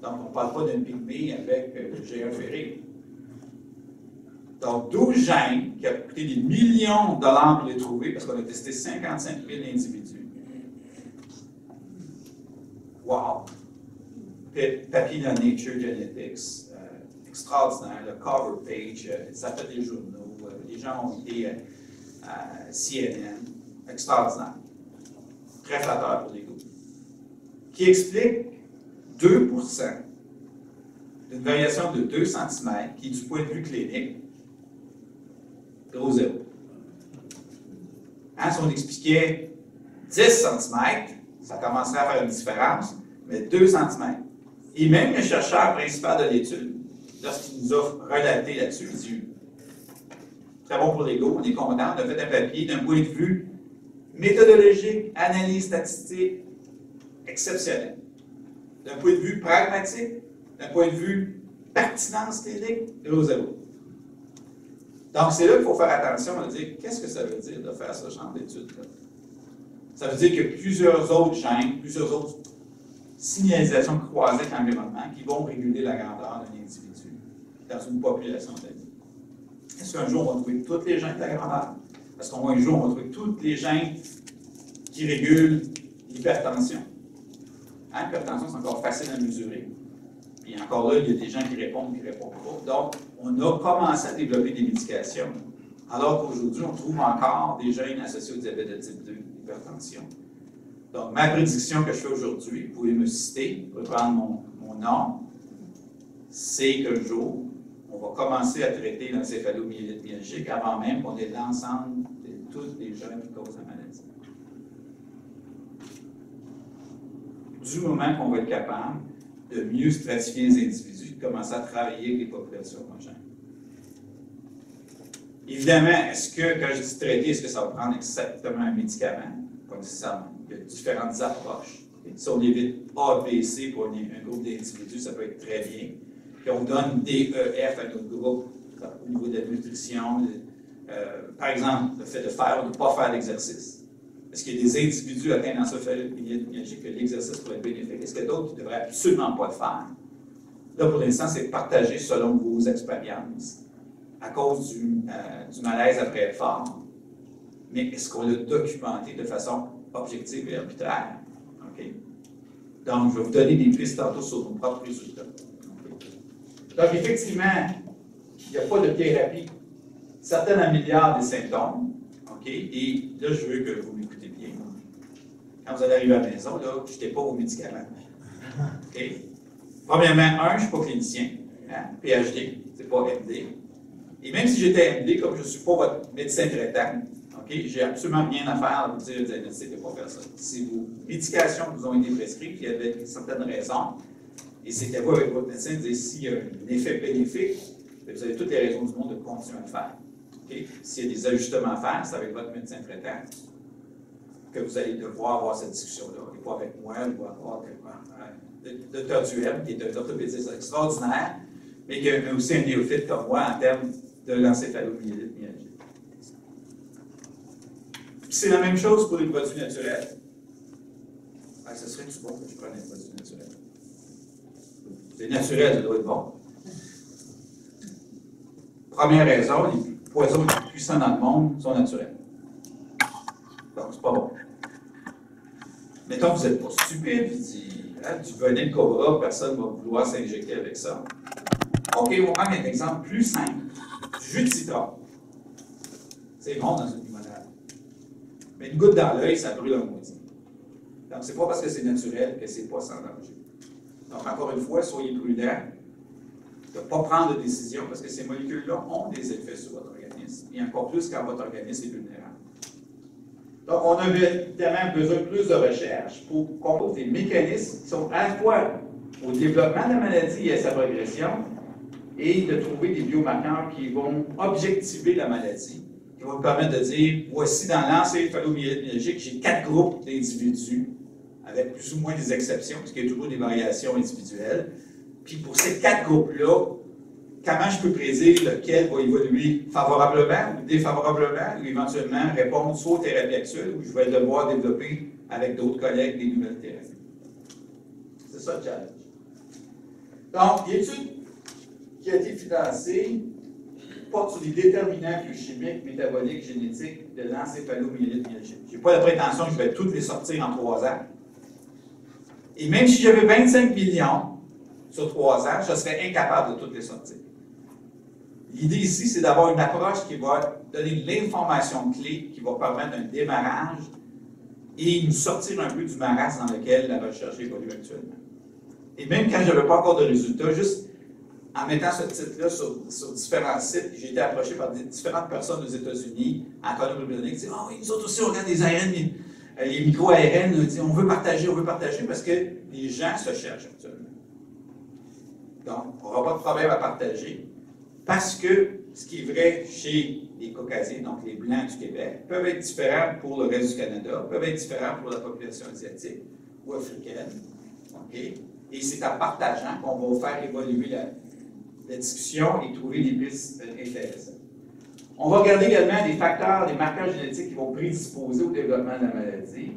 A: Donc, on ne parle pas d'un pygmée avec le géant ferré. Donc, 12 gènes qui ont coûté des millions de dollars pour les trouver, parce qu'on a testé 55 000 individus. Wow! Papier dans Nature Genetics, extraordinaire, le cover page, ça fait des journaux, les gens ont été à CNN, extraordinaire. Très flatteur pour les goûts. Qui explique 2% d'une variation de 2 cm qui, du point de vue clinique, 0,0. Hein, si on expliquait 10 cm, ça commencerait à faire une différence, mais 2 cm. Et même le chercheur principal de l'étude, lorsqu'il nous a relaté là-dessus, il dit très bon pour l'ego, on est content, on a fait un papier d'un point de vue méthodologique, analyse statistique, exceptionnel. D'un point de vue pragmatique, d'un point de vue pertinence clinique, 0,0. Donc, c'est là qu'il faut faire attention à dire qu'est-ce que ça veut dire de faire ce genre d'études-là. Ça veut dire que plusieurs autres gènes, plusieurs autres signalisations croisées avec l'environnement qui vont réguler la grandeur d'un individu dans une population donnée. Est-ce qu'un jour, on va trouver tous les gènes de la grandeur? Est-ce qu'un jour, on va trouver tous les gènes qui régulent l'hypertension? Hein, l'hypertension, c'est encore facile à mesurer. Puis encore là, il y a des gens qui répondent pas. Donc, on a commencé à développer des médications, alors qu'aujourd'hui, on trouve encore des gènes associés au diabète de type 2, l'hypertension. Donc, ma prédiction que je fais aujourd'hui, vous pouvez me citer, vous pouvez prendre mon nom, c'est qu'un jour, on va commencer à traiter l'encéphalomyélite myalgique avant même qu'on ait l'ensemble de tous les gènes qui causent la maladie. Du moment qu'on va être capable de mieux stratifier les individus, de commencer à travailler avec les populations homogènes. Évidemment, est-ce que, quand je dis traiter, est-ce que ça va prendre exactement un médicament? Pas nécessairement. Il y a différentes approches. Si on évite A, B, C pour un groupe d'individus, ça peut être très bien. Puis on donne D, E, F à notre groupe au niveau de la nutrition. Par exemple, le fait de faire ou de ne pas faire l'exercice. Est-ce qu'il y a des individus atteints d'encéphalomyélite myalgique que l'exercice pourrait être bénéfique? Est-ce qu'il y a d'autres qui ne devraient absolument pas le faire? Là, pour l'instant, c'est partagé selon vos expériences à cause du malaise après effort. Mais est-ce qu'on l'a documenté de façon objective et arbitraire? Okay. Donc, je vais vous donner des pistes tantôt sur nos propres résultats. Okay. Donc, effectivement, il n'y a pas de thérapie. Certaines améliorent des symptômes. Okay. Et là, je veux que vous m'écoutez bien. Quand vous allez arriver à la maison, là, je n'étais pas aux médicaments. Okay. Premièrement, je ne suis pas clinicien. Hein? PhD, ce n'est pas MD. Et même si j'étais MD, comme je ne suis pas votre médecin traitant, okay, j'ai absolument rien à faire à vous dire, vous n'allez pas faire ça. Si vos médications vous ont été prescrites, il y avait certaines raisons, et c'était vous avec votre médecin, de dire s'il y a un effet bénéfique, vous avez toutes les raisons du monde de continuer à le faire. Okay? S'il y a des ajustements à faire, c'est avec votre médecin traitant que vous allez devoir avoir cette discussion-là, et pas avec moi, ou avoir le Dr. Duhem, qui est un orthopédiste extraordinaire, mais qui est aussi un néophyte comme moi en termes de l'encéphalomyélite myalgique. C'est la même chose pour les produits naturels. Ah, ce serait-tu bon que je prenne les produits naturels? C'est naturel, ça doit être bon. Première raison, les poisons les plus puissants dans le monde sont naturels. Donc, c'est pas bon. Mettons que vous n'êtes pas stupide, du venin de cobra, personne ne va vouloir s'injecter avec ça. OK, on va prendre un exemple plus simple. Du jus de citron. C'est bon dans une limonade. Mais une goutte dans l'œil, ça brûle un moitié. Donc, c'est pas parce que c'est naturel que c'est pas sans danger. Donc, encore une fois, soyez prudents de ne pas prendre de décision parce que ces molécules-là ont des effets sur votre organisme, et encore plus quand votre organisme est vulnérable. Donc, on a évidemment besoin de plus de recherche pour comprendre des mécanismes qui sont à la fois au développement de la maladie et à sa progression, et de trouver des biomarqueurs qui vont objectiver la maladie, qui vont nous permettre de dire, voici dans l'encéphalomyélite myalgique, j'ai 4 groupes d'individus, avec plus ou moins des exceptions, parce qu'il y a toujours des variations individuelles. Puis pour ces 4 groupes-là, comment je peux prédire lequel va évoluer favorablement ou défavorablement, ou éventuellement répondre soit aux thérapies actuelles, ou je vais devoir développer avec d'autres collègues des nouvelles thérapies. C'est ça le challenge. Donc, l'étude qui a été financée porte sur les déterminants biochimiques, métaboliques, génétiques de l'encéphalomyélite myalgique. Je n'ai pas la prétention que je vais toutes les sortir en 3 ans. Et même si j'avais 25 millions sur 3 ans, je serais incapable de toutes les sortir. L'idée ici, c'est d'avoir une approche qui va donner l'information clé, qui va permettre un démarrage et nous sortir un peu du marasme dans lequel la recherche évolue actuellement. Et même quand je n'avais pas encore de résultats, juste en mettant ce titre-là sur différents sites, j'ai été approché par différentes personnes aux États-Unis, en Colombie-Britannique, qui disent « Ah oui, nous autres aussi, on regarde des ARN, les micro-ARN, on veut partager, parce que les gens se cherchent actuellement. » Donc, on n'aura pas de problème à partager, parce que ce qui est vrai chez les Caucasiens, donc les Blancs du Québec, peuvent être différents pour le reste du Canada, peuvent être différents pour la population asiatique ou africaine. Okay? Et c'est en partageant qu'on va faire évoluer la discussion et trouver des pistes intéressantes. On va regarder également des facteurs, des marqueurs génétiques qui vont prédisposer au développement de la maladie.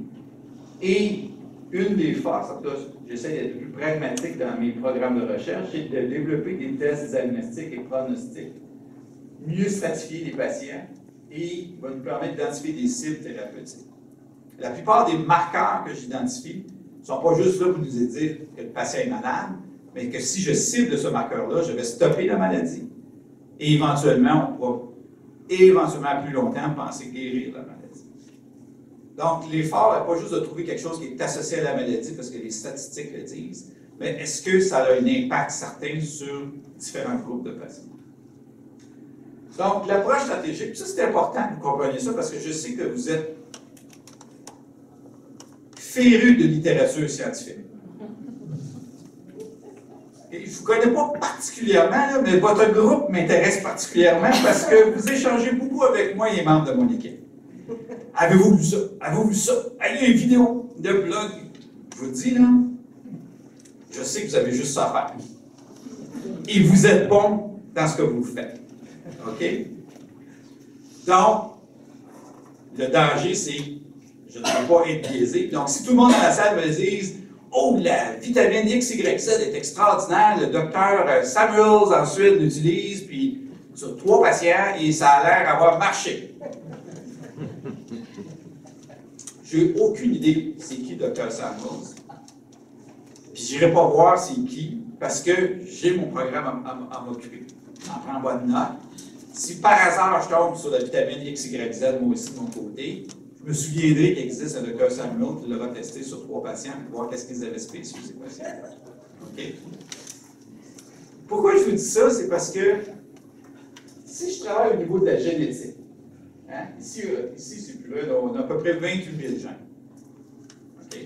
A: Et une des forces, en tout cas, j'essaie d'être plus pragmatique dans mes programmes de recherche, c'est de développer des tests diagnostiques et pronostiques, mieux stratifier les patients et va nous permettre d'identifier des cibles thérapeutiques. La plupart des marqueurs que j'identifie ne sont pas juste là pour nous dire que le patient est malade, mais que si je cible ce marqueur-là, je vais stopper la maladie et éventuellement, on pourra éventuellement à plus longtemps penser guérir la maladie. Donc, l'effort n'est pas juste de trouver quelque chose qui est associé à la maladie parce que les statistiques le disent, mais est-ce que ça a un impact certain sur différents groupes de patients? Donc, l'approche stratégique, ça c'est important que vous compreniez ça parce que je sais que vous êtes férus de littérature scientifique. Et je ne vous connais pas particulièrement, là, mais votre groupe m'intéresse particulièrement parce que vous échangez beaucoup avec moi et les membres de mon équipe. Avez-vous vu ça? Avez-vous vu ça? Il y a une vidéo de blog. Je vous le dis, là, je sais que vous avez juste ça à faire. Et vous êtes bon dans ce que vous faites. OK? Donc, le danger, c'est je ne veux pas être biaisé. Donc, si tout le monde dans la salle me dise « Oh, la vitamine X, Y, Z est extraordinaire, le docteur Samuels ensuite l'utilise, puis sur 3 patients, et ça a l'air d'avoir marché. » J'ai aucune idée c'est qui le docteur Samuels. Puis j'irai pas voir c'est qui, parce que j'ai mon programme à m'occuper. J'en prends bonne note. Si par hasard je tombe sur la vitamine X, Y, Z, moi aussi de mon côté, je me souviendrai qu'il existe un docteur Samuel qui l'aura testé sur 3 patients pour voir qu'est-ce qu'ils avaient spécifié ces patients. OK? Pourquoi je vous dis ça? C'est parce que si je travaille au niveau de la génétique, hein, ici c'est plus là, on a à peu près 28 000 gènes. OK?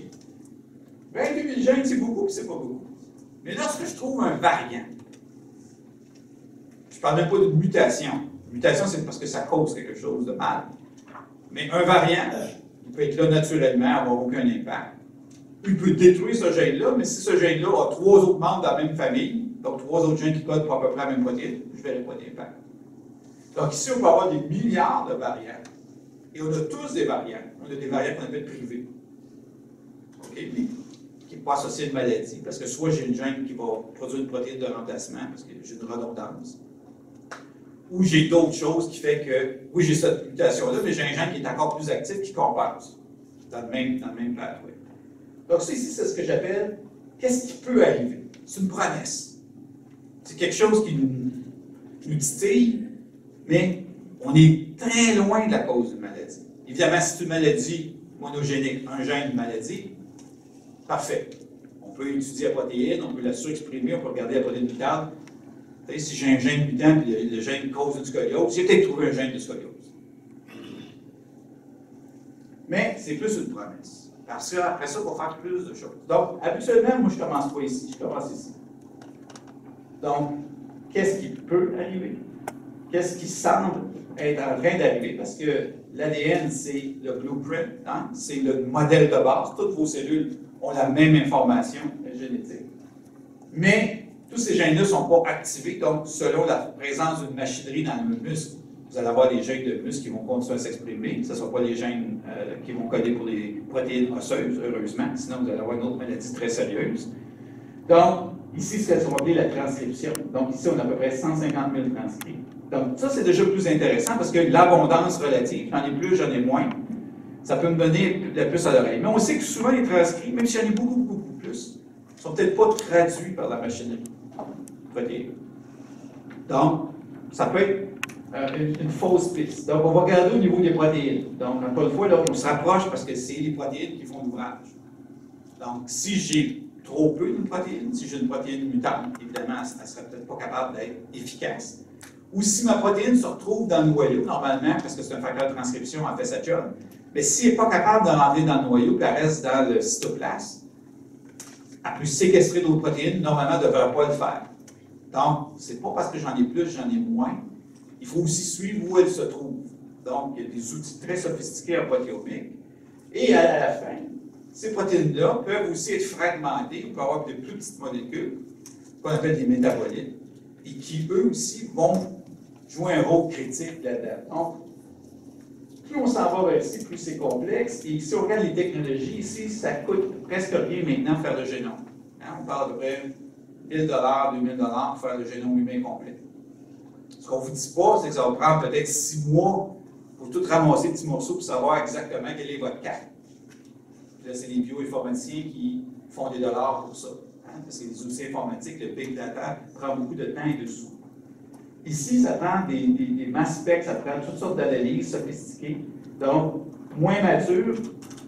A: 28 000 gènes, c'est beaucoup, puis c'est pas beaucoup. Mais lorsque je trouve un variant, je ne parle même pas de mutation. Mutation, c'est parce que ça cause quelque chose de mal. Mais un variant, il peut être là naturellement, avoir aucun impact. Il peut détruire ce gène-là, mais si ce gène-là a 3 autres membres de la même famille, donc 3 autres gènes qui codent pour à peu près la même protéine, je ne verrai pas d'impact. Donc ici, on peut avoir des milliards de variants. Et on a tous des variants. On a des variants qu'on appelle privés. OK? Mais qui ne sont pas associés à une maladie, parce que soit j'ai une gène qui va produire une protéine de remplacement, parce que j'ai une redondance, ou j'ai d'autres choses qui fait que, oui, j'ai cette mutation-là, mais j'ai un gène qui est encore plus actif qui compense dans le même pathway. Donc ça ici, c'est ce que j'appelle qu'est-ce qui peut arriver? C'est une promesse. C'est quelque chose qui nous titille, mais on est très loin de la cause d'une maladie. Évidemment, si c'est une maladie monogénique, un gène de maladie, parfait. On peut étudier la protéine, on peut la surexprimer, on peut regarder la protéine vitale. Si j'ai un gène mutant et le gène cause une scoliose, j'ai peut-être trouvé un gène de scoliose. Mais c'est plus une promesse. Parce qu'après ça, il faut faire plus de choses. Donc, habituellement, moi, je ne commence pas ici, je commence ici. Donc, qu'est-ce qui peut arriver? Qu'est-ce qui semble être en train d'arriver? Parce que l'ADN, c'est le blueprint, hein? C'est le modèle de base. Toutes vos cellules ont la même information génétique. Mais tous ces gènes-là ne sont pas activés, donc selon la présence d'une machinerie dans le muscle, vous allez avoir des gènes de muscle qui vont continuer à s'exprimer. Ce ne sont pas les gènes qui vont coder pour les protéines osseuses, heureusement, sinon vous allez avoir une autre maladie très sérieuse. Donc, ici, c'est ce qu'on va appeler la transcription. Donc, ici, on a à peu près 150 000 transcrits. Donc, ça, c'est déjà plus intéressant parce que l'abondance relative, j'en ai plus, j'en ai moins, ça peut me donner la puce à l'oreille. Mais on sait que souvent, les transcrits, même si j'en ai beaucoup, beaucoup plus, ne sont peut-être pas traduits par la machinerie. Donc, ça peut être une fausse piste. Donc, on va regarder au niveau des protéines. Donc, encore une fois, là, on se rapproche parce que c'est les protéines qui font l'ouvrage. Donc, si j'ai trop peu d'une protéine. Si j'ai une protéine mutante, évidemment, elle ne serait peut-être pas capable d'être efficace. Ou si ma protéine se retrouve dans le noyau, normalement, parce que c'est un facteur de transcription, elle fait sa job, mais si elle n'est pas capable de rentrer dans le noyau, puis elle reste dans le cytoplasme, elle peut séquestrer d'autres protéines, normalement, elle ne devrait pas le faire. Donc, ce n'est pas parce que j'en ai plus, j'en ai moins. Il faut aussi suivre où elle se trouve. Donc, il y a des outils très sophistiqués en protéomique. Et à la fin, ces protéines-là peuvent aussi être fragmentées, on peut avoir de plus petites molécules, qu'on appelle des métabolites, et qui, eux aussi, vont jouer un rôle critique là-dedans. Donc, plus on s'en va vers ici, plus c'est complexe. Et si on regarde les technologies, ici, ça coûte presque rien maintenant faire le génome. Hein, on parle de près de 1 000 $, 2 000 $ pour faire le génome humain complet. Ce qu'on ne vous dit pas, c'est que ça va prendre peut-être 6 mois pour tout ramasser petits morceaux pour savoir exactement quelle est votre carte. Là, c'est les bioinformaticiens qui font des dollars pour ça. Hein, parce que les outils informatiques, le big data, prend beaucoup de temps et de sous. Ici, ça prend des mass specs, ça prend toutes sortes d'analyses sophistiquées, donc moins matures,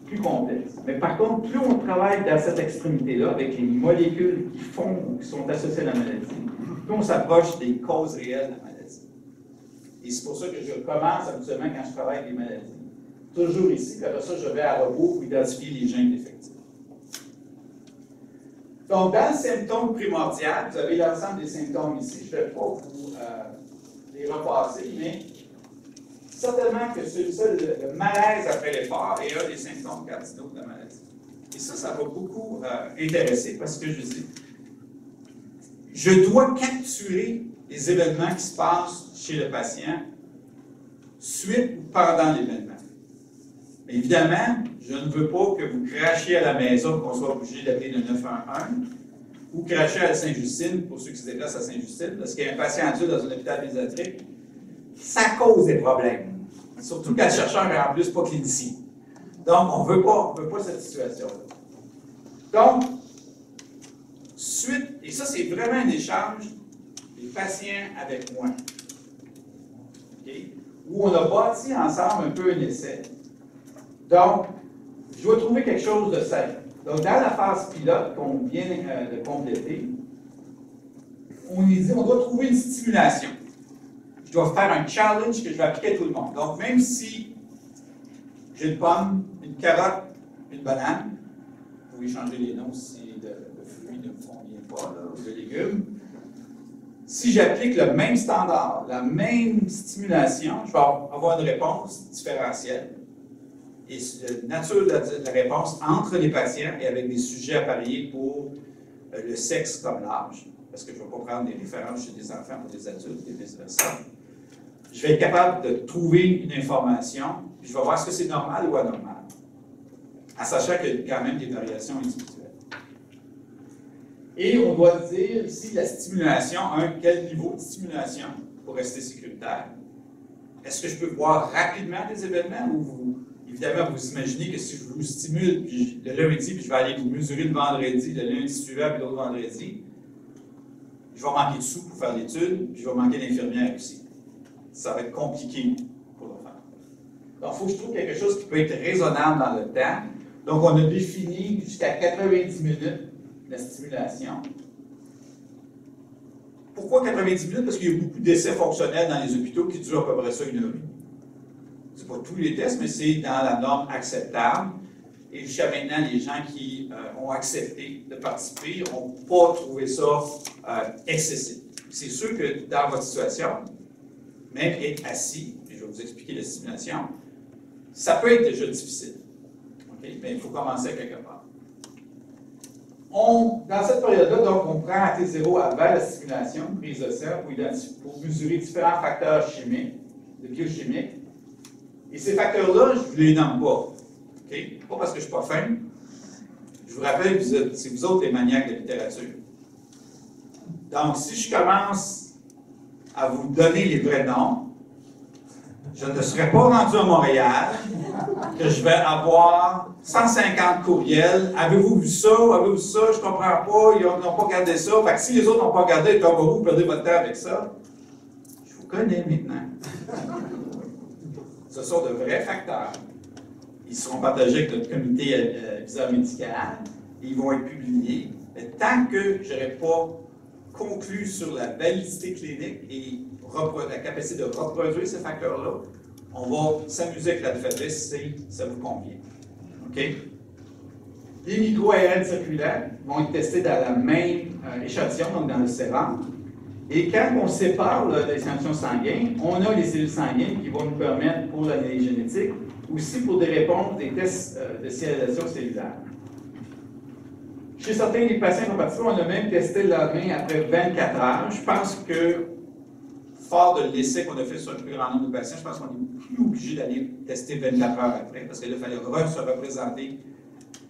A: plus complexes. Mais par contre, plus on travaille dans cette extrémité-là, avec les molécules qui sont associées à la maladie, plus on s'approche des causes réelles de la maladie. Et c'est pour ça que je commence habituellement quand je travaille avec les maladies. Toujours ici, puis après ça, je vais à rebours pour identifier les gènes défectifs. Donc, dans le symptôme primordial, vous avez l'ensemble des symptômes ici. Je ne vais pas vous les repasser, mais certainement que celui-là, le malaise après l'effort, est un des symptômes cardinaux de la maladie. Et ça va beaucoup intéresser parce que je dois capturer les événements qui se passent chez le patient suite ou pendant l'événement. Mais évidemment, je ne veux pas que vous crachiez à la maison, qu'on soit obligé d'appeler le 911, ou cracher à Sainte-Justine, pour ceux qui se déplacent à Sainte-Justine, parce qu'il y a un patient adulte dans un hôpital pédiatrique, ça cause des problèmes. Surtout quand le chercheur est en plus pas clinicien. Donc, on ne veut pas cette situation-là. Donc, suite, et ça, c'est vraiment un échange des patients avec moi, okay, où on a bâti ensemble un peu un essai. Donc, je dois trouver quelque chose de simple. Donc, dans la phase pilote qu'on vient de compléter, on dit on doit trouver une stimulation. Je dois faire un challenge que je vais appliquer à tout le monde. Donc, même si j'ai une pomme, une carotte, une banane, vous pouvez changer les noms si le fruit ne me convient pas, là, ou de légumes. Si j'applique le même standard, la même stimulation, je vais avoir une réponse différentielle. Et la nature de la réponse entre les patients et avec des sujets à parier pour le sexe comme l'âge, parce que je ne vais pas prendre des références chez des enfants pour des adultes et vice-versa. Je vais être capable de trouver une information, puis je vais voir ce que c'est normal ou anormal, en sachant qu'il y a quand même des variations individuelles. Et on doit dire ici la stimulation, quel niveau de stimulation pour rester sécuritaire. Est-ce que je peux voir rapidement des événements ou évidemment, vous imaginez que si je vous stimule puis le lundi, puis je vais aller vous mesurer le vendredi, le lundi suivant, puis l'autre vendredi, je vais manquer de sous pour faire l'étude, puis je vais manquer d'infirmières aussi. Ça va être compliqué pour le faire. Donc, il faut que je trouve quelque chose qui peut être raisonnable dans le temps. Donc, on a défini jusqu'à 90 minutes la stimulation. Pourquoi 90 minutes? Parce qu'il y a beaucoup d'essais fonctionnels dans les hôpitaux qui durent à peu près ça 1 heure et demie. Ce n'est pas tous les tests, mais c'est dans la norme acceptable. Et jusqu'à maintenant, les gens qui ont accepté de participer n'ont pas trouvé ça excessif. C'est sûr que dans votre situation, même être assis, et je vais vous expliquer la stimulation, ça peut être déjà difficile. Okay? Mais il faut commencer quelque part. Dans cette période-là, donc, on prend à T0 avant la stimulation, prise de sang, pour mesurer différents facteurs chimiques, biochimiques. Et ces facteurs-là, je ne vous les nomme pas. Okay? Pas parce que je ne suis pas fin. Je vous rappelle que c'est vous autres les maniaques de littérature. Donc, si je commence à vous donner les vrais noms, je ne serai pas rendu à Montréal, que je vais avoir 150 courriels. Avez-vous vu ça? Avez-vous vu ça? Je ne comprends pas. Ils n'ont pas regardé ça. Fait que si les autres n'ont pas regardé, vous perdez votre temps avec ça. Je vous connais maintenant. Ce sont de vrais facteurs. Ils seront partagés avec notre comité visa médical. Ils vont être publiés. Mais tant que je n'aurai pas conclu sur la validité clinique et la capacité de reproduire ces facteurs-là, on va s'amuser avec l'alphabet si ça vous convient. OK? Les micro-ARN circulaires vont être testés dans la même échantillon, donc dans le sérum. Et quand on sépare l'échantillon sanguin, on a les cellules sanguines qui vont nous permettre, pour l'analyse génétique, aussi pour des réponses, des tests de signalisation cellulaire. Chez certains des patients qui ont participé, on a même testé la main après 24 heures. Je pense que, fort de l'essai qu'on a fait sur un plus grand nombre de patients, je pense qu'on n'est plus obligé d'aller tester 24 heures après, parce qu'il fallait se représenter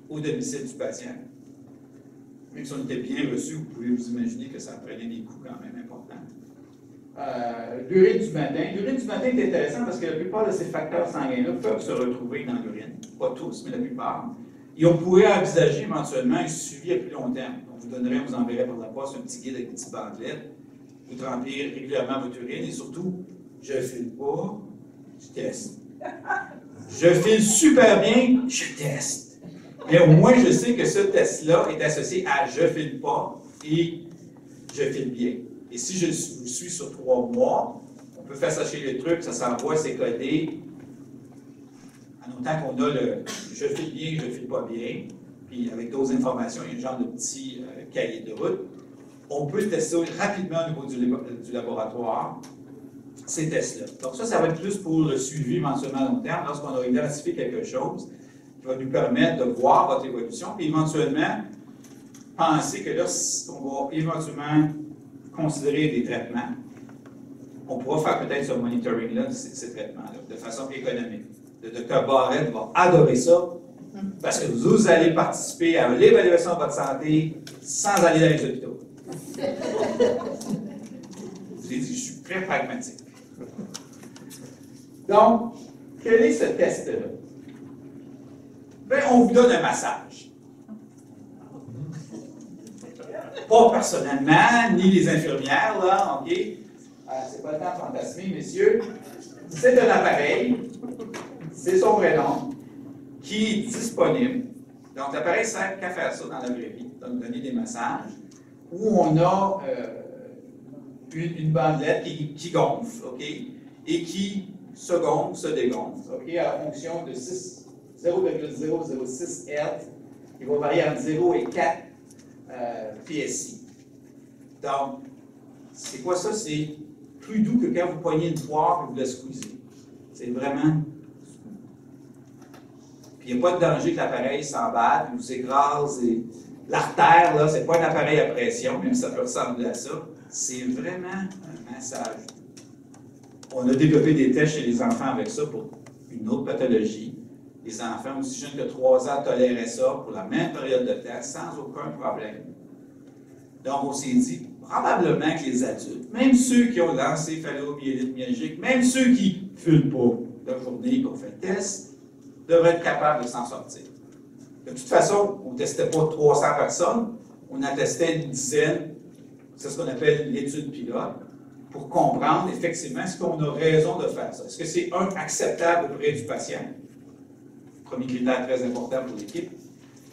A: au domicile du patient. Même si on était bien reçu, vous pouvez vous imaginer que ça prenait des coûts quand même importants. L'urine du matin. L'urine du matin est intéressant parce que la plupart de ces facteurs sanguins-là peuvent se retrouver dans l'urine. Pas tous, mais la plupart. Et on pourrait envisager éventuellement un suivi à plus long terme. On vous enverrait par la poste un petit guide avec une petite bandelette. Vous remplir régulièrement votre urine et surtout, je ne file pas, je teste. Je file super bien, je teste. Mais au moins, je sais que ce test-là est associé à je ne file pas et je file bien. Et si je vous suis sur 3 mois, on peut faire sécher le truc, ça s'envoie, c'est codé. En autant qu'on a le je file bien, je ne file pas bien, puis avec d'autres informations, il y a un genre de petit cahier de route. On peut tester rapidement au niveau du laboratoire ces tests-là. Donc ça va être plus pour le suivi éventuellement à long terme, lorsqu'on a identifié quelque chose qui va nous permettre de voir votre évolution, puis éventuellement penser que là, on va éventuellement considérer des traitements. On pourra faire peut-être ce monitoring-là de ces traitements-là, de façon économique. Le Dr Barrett va adorer ça, parce que vous allez participer à l'évaluation de votre santé sans aller dans les hôpitaux. Je vous ai dit, je suis très pragmatique. Donc, quel est ce test-là? Bien, on vous donne un massage. Pas personnellement, ni les infirmières, là, OK? C'est pas le temps de fantasmer, messieurs. C'est un appareil, c'est son vrai nom, qui est disponible. Donc, l'appareil sert qu'à faire ça dans la vraie vie, donc donner des massages, où on a une bandelette qui gonfle, OK? Et qui se gonfle, se dégonfle, OK? À la fonction de 0,006 Hz, qui va varier entre 0 et 4 PSI. Donc, c'est quoi ça? C'est plus doux que quand vous poignez une poire et vous la squeezez. C'est vraiment... Puis il n'y a pas de danger que l'appareil s'emballe, vous écrase. L'artère, là, c'est pas un appareil à pression, même si ça peut ressembler à ça. C'est vraiment un massage. On a développé des tests chez les enfants avec ça pour une autre pathologie. Les enfants aussi jeunes que 3 ans toléraient ça pour la même période de temps sans aucun problème. Donc, on s'est dit, probablement que les adultes, même ceux qui ont l'encéphalomyélite myalgique, même ceux qui ne fument pas la journée qu'on fait le test, devraient être capables de s'en sortir. De toute façon, on ne testait pas 300 personnes, on en testait une dizaine. C'est ce qu'on appelle l'étude pilote, pour comprendre effectivement est-ce qu'on a raison de faire ça. Est-ce que c'est acceptable auprès du patient? Premier critère très important pour l'équipe.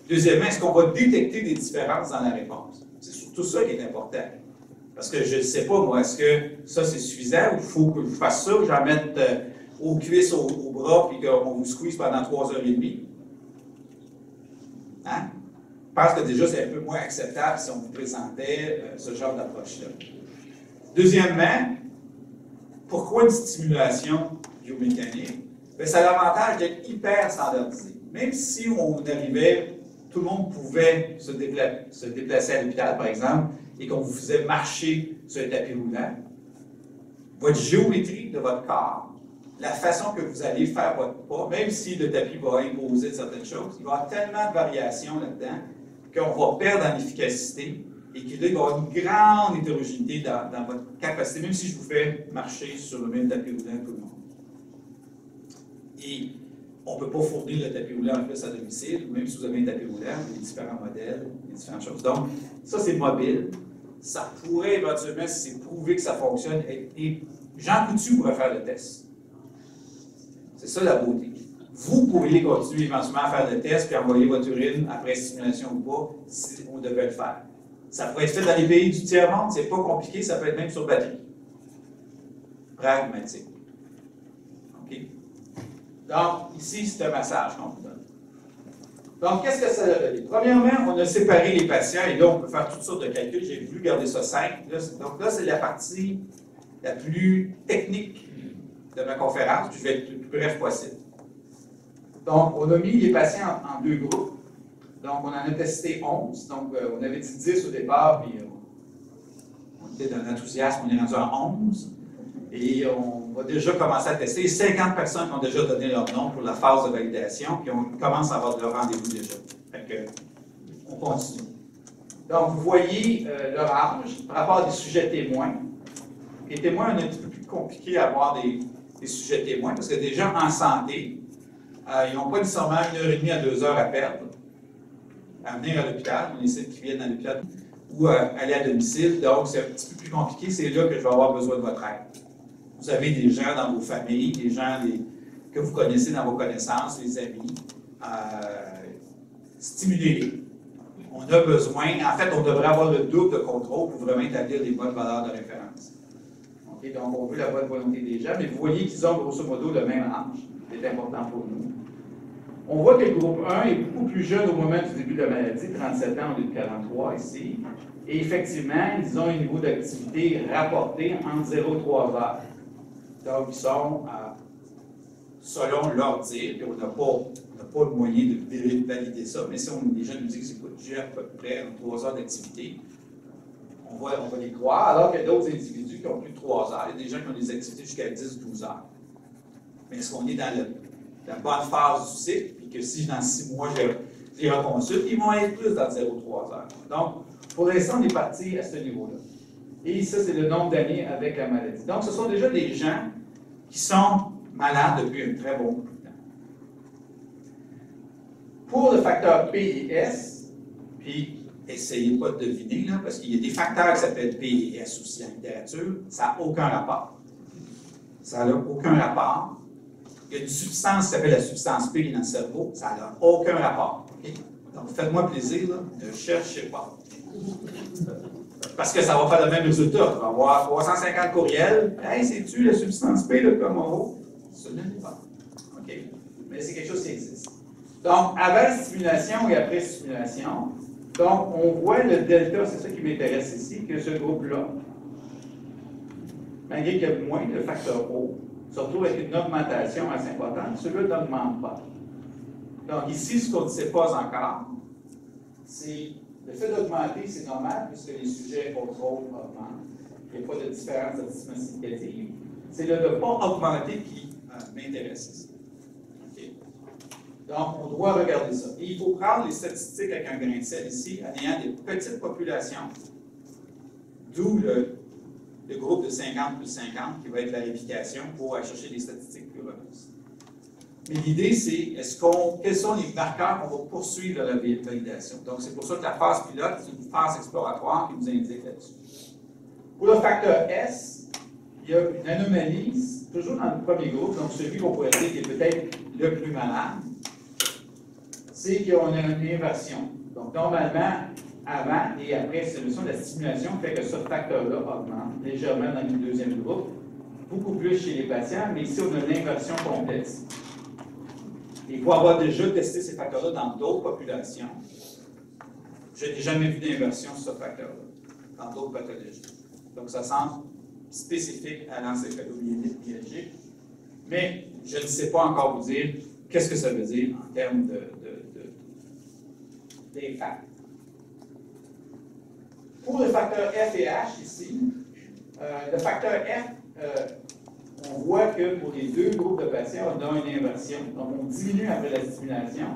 A: Deuxièmement, est-ce qu'on va détecter des différences dans la réponse? C'est surtout ça qui est important. Parce que je ne sais pas, moi, est-ce que ça c'est suffisant ou il faut que je fasse ça, que j'en mette aux cuisses, au bras, puis qu'on vous squeeze pendant 3h30? Hein? Je pense que déjà c'est un peu moins acceptable si on vous présentait ce genre d'approche-là. Deuxièmement, pourquoi une stimulation biomécanique? Bien, ça a l'avantage d'être hyper standardisé. Même si on arrivait, tout le monde pouvait se déplacer à l'hôpital, par exemple, et qu'on vous faisait marcher sur un tapis roulant, votre géométrie de votre corps, la façon que vous allez faire votre pas, même si le tapis va imposer certaines choses, il va y avoir tellement de variations là-dedans qu'on va perdre en efficacité et qu'il va y avoir une grande hétérogénéité dans votre capacité, même si je vous fais marcher sur le même tapis roulant que tout le monde. Et on ne peut pas fournir le tapis roulant en plus à domicile, même si vous avez un tapis roulant, il y a différents modèles, il y a différentes choses. Donc, ça c'est mobile. Ça pourrait éventuellement, si c'est prouvé que ça fonctionne, et Jean Coutu pourrait faire le test. C'est ça la beauté. Vous pourriez continuer éventuellement à faire le test puis envoyer votre urine après stimulation ou pas, si on devait le faire. Ça pourrait être fait dans les pays du tiers-monde, c'est pas compliqué, ça peut être même sur batterie. Pragmatique. OK? Donc, ici, c'est un massage qu'on vous donne. Donc, qu'est-ce que ça a donné? Premièrement, on a séparé les patients, et là, on peut faire toutes sortes de calculs. J'ai voulu garder ça simple. Donc là, c'est la partie la plus technique de ma conférence, puis je vais être le plus bref possible. Donc, on a mis les patients en deux groupes. Donc, on en a testé 11. Donc, on avait dit 10 au départ, puis on était dans l'enthousiasme, on est rendu à 11. Et on va déjà commencer à tester. 50 personnes qui ont déjà donné leur nom pour la phase de validation, puis on commence à avoir leur rendez-vous déjà. Fait que, on continue. Donc, vous voyez leur âge par rapport à des sujets témoins. Les témoins, on est un petit peu plus compliqué à avoir des sujets témoins, parce que des gens en santé, ils n'ont pas nécessairement 1h30 à 2 heures à perdre, à venir à l'hôpital. On essaie qui viennent à l'hôpital ou aller à domicile. Donc, c'est un petit peu plus compliqué. C'est là que je vais avoir besoin de votre aide. Vous avez des gens dans vos familles, des gens que vous connaissez dans vos connaissances, les amis. Stimulez-les. On a besoin, en fait, on devrait avoir le double de contrôle pour vraiment établir des bonnes valeurs de référence. Okay, donc, on veut la bonne volonté des gens, mais vous voyez qu'ils ont grosso modo le même âge. C'est important pour nous. On voit que le groupe 1 est beaucoup plus jeune au moment du début de la maladie, 37 ans au lieu de 43 ici. Et effectivement, ils ont un niveau d'activité rapporté entre 0 et 3 heures. Donc, ils sont, selon leur dire, puis on n'a pas le moyen de valider ça, mais si les gens nous disent que j'ai à peu près 3 heures d'activité, on va les croire, alors qu'il y a d'autres individus qui ont plus de 3 heures. Il y a des gens qui ont des activités jusqu'à 10-12 heures. Mais est-ce qu'on est dans la bonne phase du cycle, puis que si dans 6 mois, je les reconsulte, ils vont être plus dans 0,3 heures. Donc, pour l'instant, on est parti à ce niveau-là. Et ça, c'est le nombre d'années avec la maladie. Donc, ce sont déjà des gens qui sont malades depuis un très bon bout de temps. Pour le facteur P et S, puis essayez pas de deviner, là, parce qu'il y a des facteurs qui s'appellent P et S aussi en littérature, ça n'a aucun rapport. Ça n'a aucun rapport. Il y a une substance qui s'appelle la substance P dans le cerveau, ça n'a aucun rapport. Okay? Donc, faites-moi plaisir, là, ne cherchez pas. Parce que ça va faire le même résultat. On va avoir 350 courriels. Hey, c'est-tu la substance P de Komodo? Ce n'est pas. OK? Mais c'est quelque chose qui existe. Donc, avant stimulation et après stimulation, donc, on voit le delta, c'est ça qui m'intéresse ici, que ce groupe-là, malgré qu'il y a moins de facteur O, surtout avec une augmentation assez importante, celui-là n'augmente pas. Donc, ici, ce qu'on ne sait pas encore, c'est le fait d'augmenter, c'est normal, puisque les sujets contrôle augmentent. Il n'y a pas de différence statistiquement significative. C'est le de ne pas augmenter qui m'intéresse ici. Okay. Donc, on doit regarder ça. Et il faut prendre les statistiques avec un grain de sel ici, en ayant des petites populations, d'où le groupe de 50 plus 50, qui va être la vérification pour aller chercher des statistiques plus robustes. Mais l'idée, c'est quels sont les marqueurs qu'on va poursuivre dans la validation. Donc, c'est pour ça que la phase pilote, c'est une phase exploratoire qui nous indique là-dessus. Pour le facteur S, il y a une anomalie, toujours dans le premier groupe, donc celui qu'on pourrait dire qui est peut-être le plus malade, c'est qu'on a une inversion. Donc, normalement, avant et après solution, la stimulation fait que ce facteur-là augmente légèrement dans le deuxième groupe, beaucoup plus chez les patients, mais ici, on a une inversion complexe. Il faut avoir déjà testé ces facteurs-là dans d'autres populations. Je n'ai jamais vu d'inversion sur ce facteur-là, dans d'autres pathologies. Donc, ça semble spécifique à l'encéphalomyélite myalgique, mais je ne sais pas encore vous dire qu'est-ce que ça veut dire en termes d'impact. Pour le facteur F et H ici, le facteur F, on voit que pour les deux groupes de patients, on a une inversion. Donc, on diminue après la stimulation,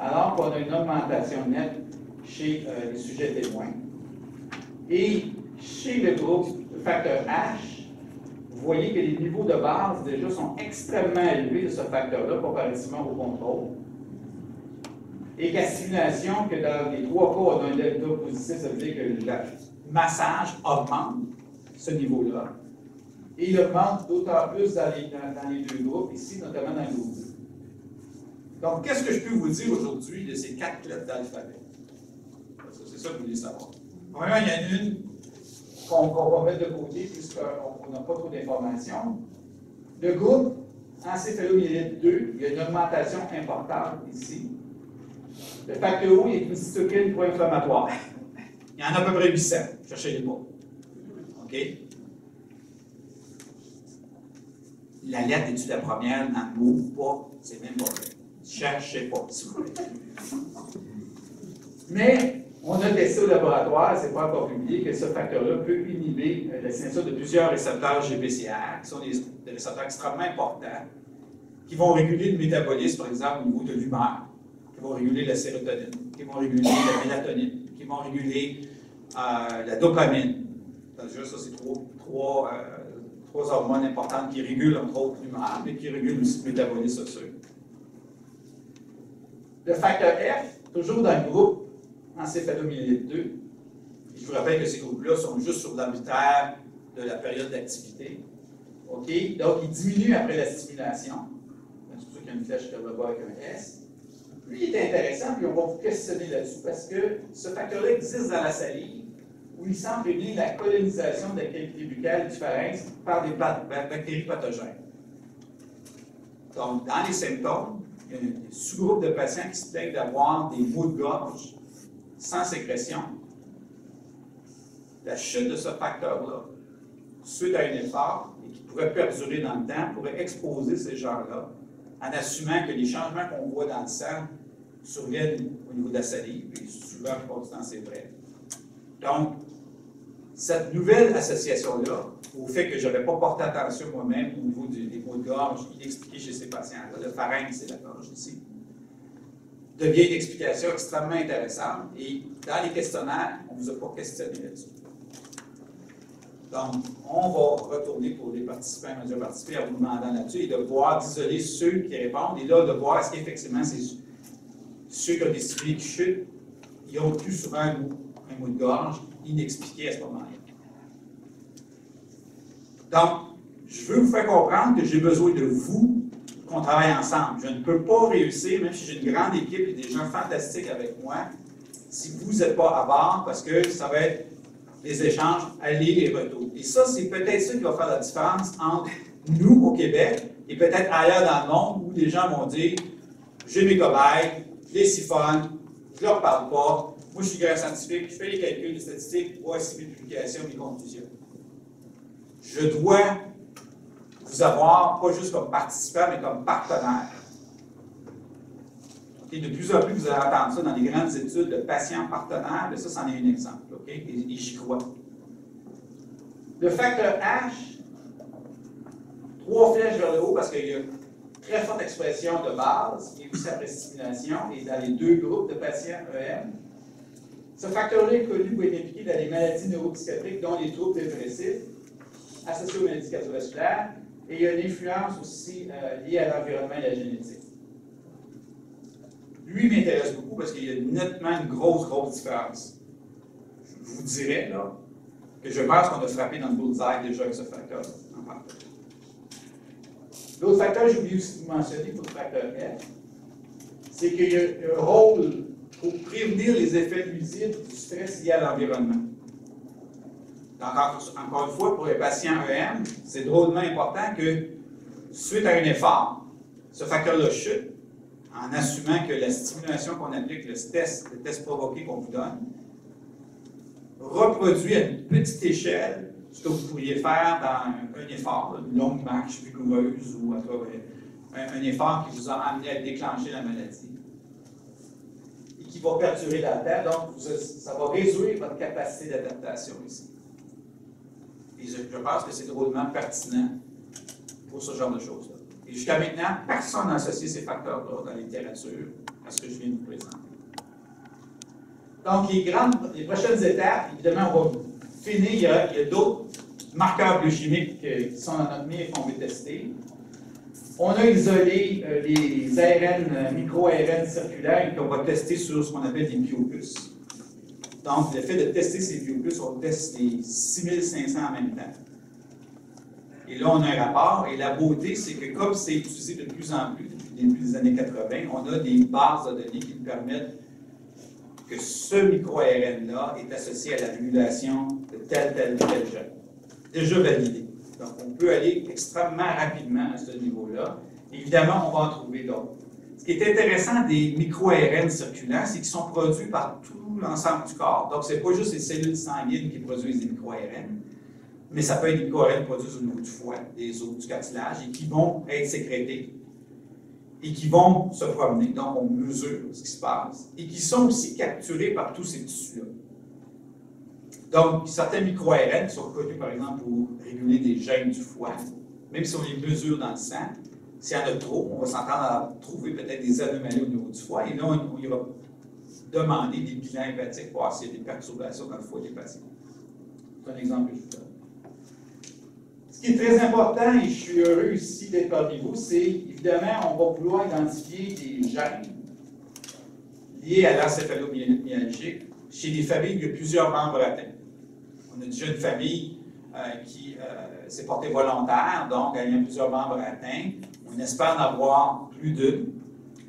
A: alors qu'on a une augmentation nette chez les sujets témoins. Et chez le groupe de facteur H, vous voyez que les niveaux de base déjà sont extrêmement élevés de ce facteur-là comparativement au contrôle. Et qu'à stimulation, que dans les 3 cas, on a un delta positif, ça veut dire que le massage augmente ce niveau-là. Et il augmente d'autant plus dans les deux groupes, ici, notamment dans le groupe 2. Donc, qu'est-ce que je peux vous dire aujourd'hui de ces 4 lettres d'alphabet? C'est ça que vous voulez savoir. Premièrement, il y en a une qu'on va mettre de côté puisqu'on n'a pas trop d'informations. Le groupe encéphalomyélite 2, il y a une augmentation importante ici. Le facteur O est une cytokine pro-inflammatoire. Il y en a à peu près 800. Cherchez-les pas. OK? La lettre est-tu la première dans le mot ou pas? C'est même pas vrai. Cherchez pas, s'il vous plaît. Mais on a testé au laboratoire, c'est pas encore publié, que ce facteur-là peut inhiber la signature de plusieurs récepteurs GPCR, qui sont des récepteurs extrêmement importants, qui vont réguler le métabolisme, par exemple, au niveau de l'humeur, qui vont réguler la sérotonine, qui vont réguler la mélatonine, qui vont réguler la dopamine. Déjà, ça, c'est trois hormones importantes qui régulent, entre autres, l'humeur, mais qui régulent aussi le métabolisme osseux. Le facteur F, toujours dans le groupe encéphalomyélite 2. Je vous rappelle que ces groupes-là sont juste sur l'arbitraire de la période d'activité. OK? Donc, ils diminuent après la stimulation. C'est pour ça qu'il y a une flèche vers le bas avec un S. Lui, il est intéressant, puis on va vous questionner là-dessus, parce que ce facteur-là existe dans la salive, où il semble prévenir la colonisation de la cavité buccale du pharynx par des bactéries pathogènes. Donc, dans les symptômes, il y a des sous-groupes de patients qui se plaignent d'avoir des maux de gorge sans sécrétion. La chute de ce facteur-là, suite à un effort, et qui pourrait perdurer dans le temps, pourrait exposer ces gens-là, en assumant que les changements qu'on voit dans le sang surviennent au niveau de la salive, et souvent, pour l'instant, c'est vrai. Donc, cette nouvelle association-là, au fait que je n'avais pas porté attention moi-même au niveau des maux de gorge inexpliqués chez ces patients-là, le pharynx, c'est la gorge ici, devient une explication extrêmement intéressante. Et dans les questionnaires, on ne vous a pas questionné là-dessus. Donc, on va retourner pour les participants, on va participer en vous demandant là-dessus et de voir, d'isoler ceux qui répondent et là, de voir est-ce qu'effectivement, c'est ceux qui ont décidé qui chutent, ils ont plus souvent un mot de gorge inexpliqué à ce moment-là. Donc, je veux vous faire comprendre que j'ai besoin de vous, qu'on travaille ensemble. Je ne peux pas réussir, même si j'ai une grande équipe et des gens fantastiques avec moi, si vous n'êtes pas à bord, parce que ça va être des échanges aller et retour. Et ça, c'est peut-être ça qui va faire la différence entre nous, au Québec, et peut-être ailleurs dans le monde, où les gens vont dire « j'ai mes cobayes, je les siphonne, je ne leur parle pas, moi je suis grand scientifique, je fais les calculs, les statistiques, voici mes publications, mes conclusions. » Je dois vous avoir, pas juste comme participant, mais comme partenaire. Okay? De plus en plus, vous allez entendre ça dans les grandes études de patients partenaires, mais ça, c'en est un exemple. Okay? Et j'y crois. Le facteur H, 3 flèches vers le haut parce qu'il y a une très forte expression de base et aussi après stimulation, et dans les 2 groupes de patients EM. Ce facteur-là est connu pour être impliqué dans les maladies neuropsychiatriques, dont les troubles dépressifs, associés aux maladies cardiovasculaires, et il y a une influence aussi liée à l'environnement et à la génétique. Lui m'intéresse beaucoup parce qu'il y a nettement une grosse différence. Je vous dirais là, que je pense qu'on a frappé dans le bullseye déjà avec ce facteur. L'autre facteur, j'ai oublié aussi de vous mentionner pour le facteur F, c'est qu'il y a un rôle pour prévenir les effets nuisibles du stress lié à l'environnement. Encore une fois, pour les patients EM, c'est drôlement important que, suite à un effort, ce facteur-là chute, en assumant que la stimulation qu'on applique, le test provoqué qu'on vous donne, reproduit à une petite échelle ce que vous pourriez faire dans un effort, une longue marche vigoureuse ou un effort qui vous a amené à déclencher la maladie et qui va perdurer dans le temps. Donc, ça va réduire votre capacité d'adaptation ici. Et je pense que c'est drôlement pertinent pour ce genre de choses-là. Et jusqu'à maintenant, personne n'a associé ces facteurs-là dans la littérature à ce que je viens de vous présenter. Donc, les prochaines étapes, évidemment, on va finir. Il y a d'autres marqueurs biochimiques qui sont dans notre mire qu'on veut tester. On a isolé les ARN, micro-ARN circulaires qu'on va tester sur ce qu'on appelle des biopuces. Donc, le fait de tester ces biopuces, on teste les 6500 en même temps. Et là, on a un rapport. Et la beauté, c'est que comme c'est utilisé de plus en plus depuis depuis les années 80, on a des bases de données qui nous permettent que ce micro-ARN-là est associé à la régulation de tel gène. Déjà validé. Donc, on peut aller extrêmement rapidement à ce niveau-là. Évidemment, on va en trouver d'autres. Ce qui est intéressant des micro-ARN circulants, c'est qu'ils sont produits par tout l'ensemble du corps. Donc, ce n'est pas juste les cellules sanguines qui produisent des micro-ARN, mais ça peut être des micro-ARN produits au niveau du foie, des os, du cartilage, et qui vont être sécrétés et qui vont se promener. Donc, on mesure ce qui se passe et qui sont aussi capturés par tous ces tissus-là. Donc, certains micro-ARN qui sont connus, par exemple, pour réguler des gènes du foie, même si on les mesure dans le sang, s'il y en a trop, on va s'entendre à trouver peut-être des anomalies au niveau du foie, et là, on ira demander des bilans hépatiques pour voir s'il y a des perturbations dans le foie des patients. C'est un exemple que je vous donne. Ce qui est très important, et je suis heureux ici d'être parmi vous, c'est évidemment, on va vouloir identifier des gènes liés à l'encéphalomyalgie chez des familles où il y a plusieurs membres atteints. On a déjà une famille qui s'est portée volontaire, donc il y a plusieurs membres atteints. On espère en avoir plus d'une,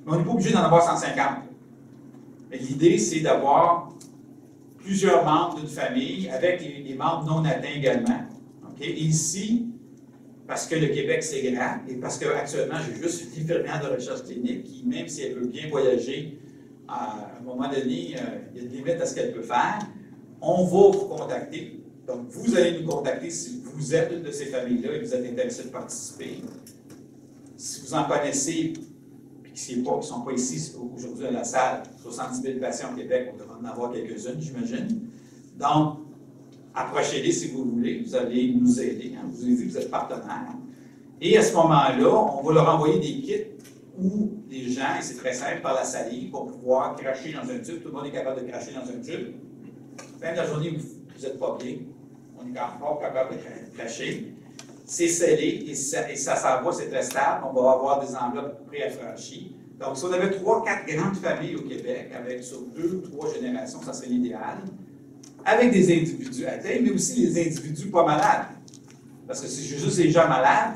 A: mais on n'est pas obligé d'en avoir 150. Mais l'idée, c'est d'avoir plusieurs membres d'une famille avec les membres non atteints également. Okay? Et ici, parce que le Québec, c'est grand, et parce qu'actuellement, j'ai juste une infirmière de recherche clinique qui, même si elle veut bien voyager, à un moment donné, il y a des limites à ce qu'elle peut faire, on va vous contacter. Donc, vous allez nous contacter si vous êtes une de ces familles-là et vous êtes intéressé de participer. Si vous en connaissez, puis qui ne sont pas ici aujourd'hui à la salle, 70 000 patients au Québec, on devrait en avoir quelques-unes, j'imagine. Donc, approchez-les si vous voulez, vous allez nous aider. Hein. Vous avez dit que vous êtes partenaire. Et à ce moment-là, on va leur envoyer des kits où les gens, et c'est très simple, par la salive, pour pouvoir cracher dans un tube. Tout le monde est capable de cracher dans un tube. Fin de la journée, vous n'êtes pas bien. On est encore capable de cracher. C'est scellé et ça s'envoie, c'est très stable. On va avoir des enveloppes préaffranchies. Donc, si on avait 3-4 grandes familles au Québec, avec sur 2 ou 3 générations, ça serait l'idéal, avec des individus atteints, mais aussi les individus pas malades. Parce que si j'ai juste les gens malades,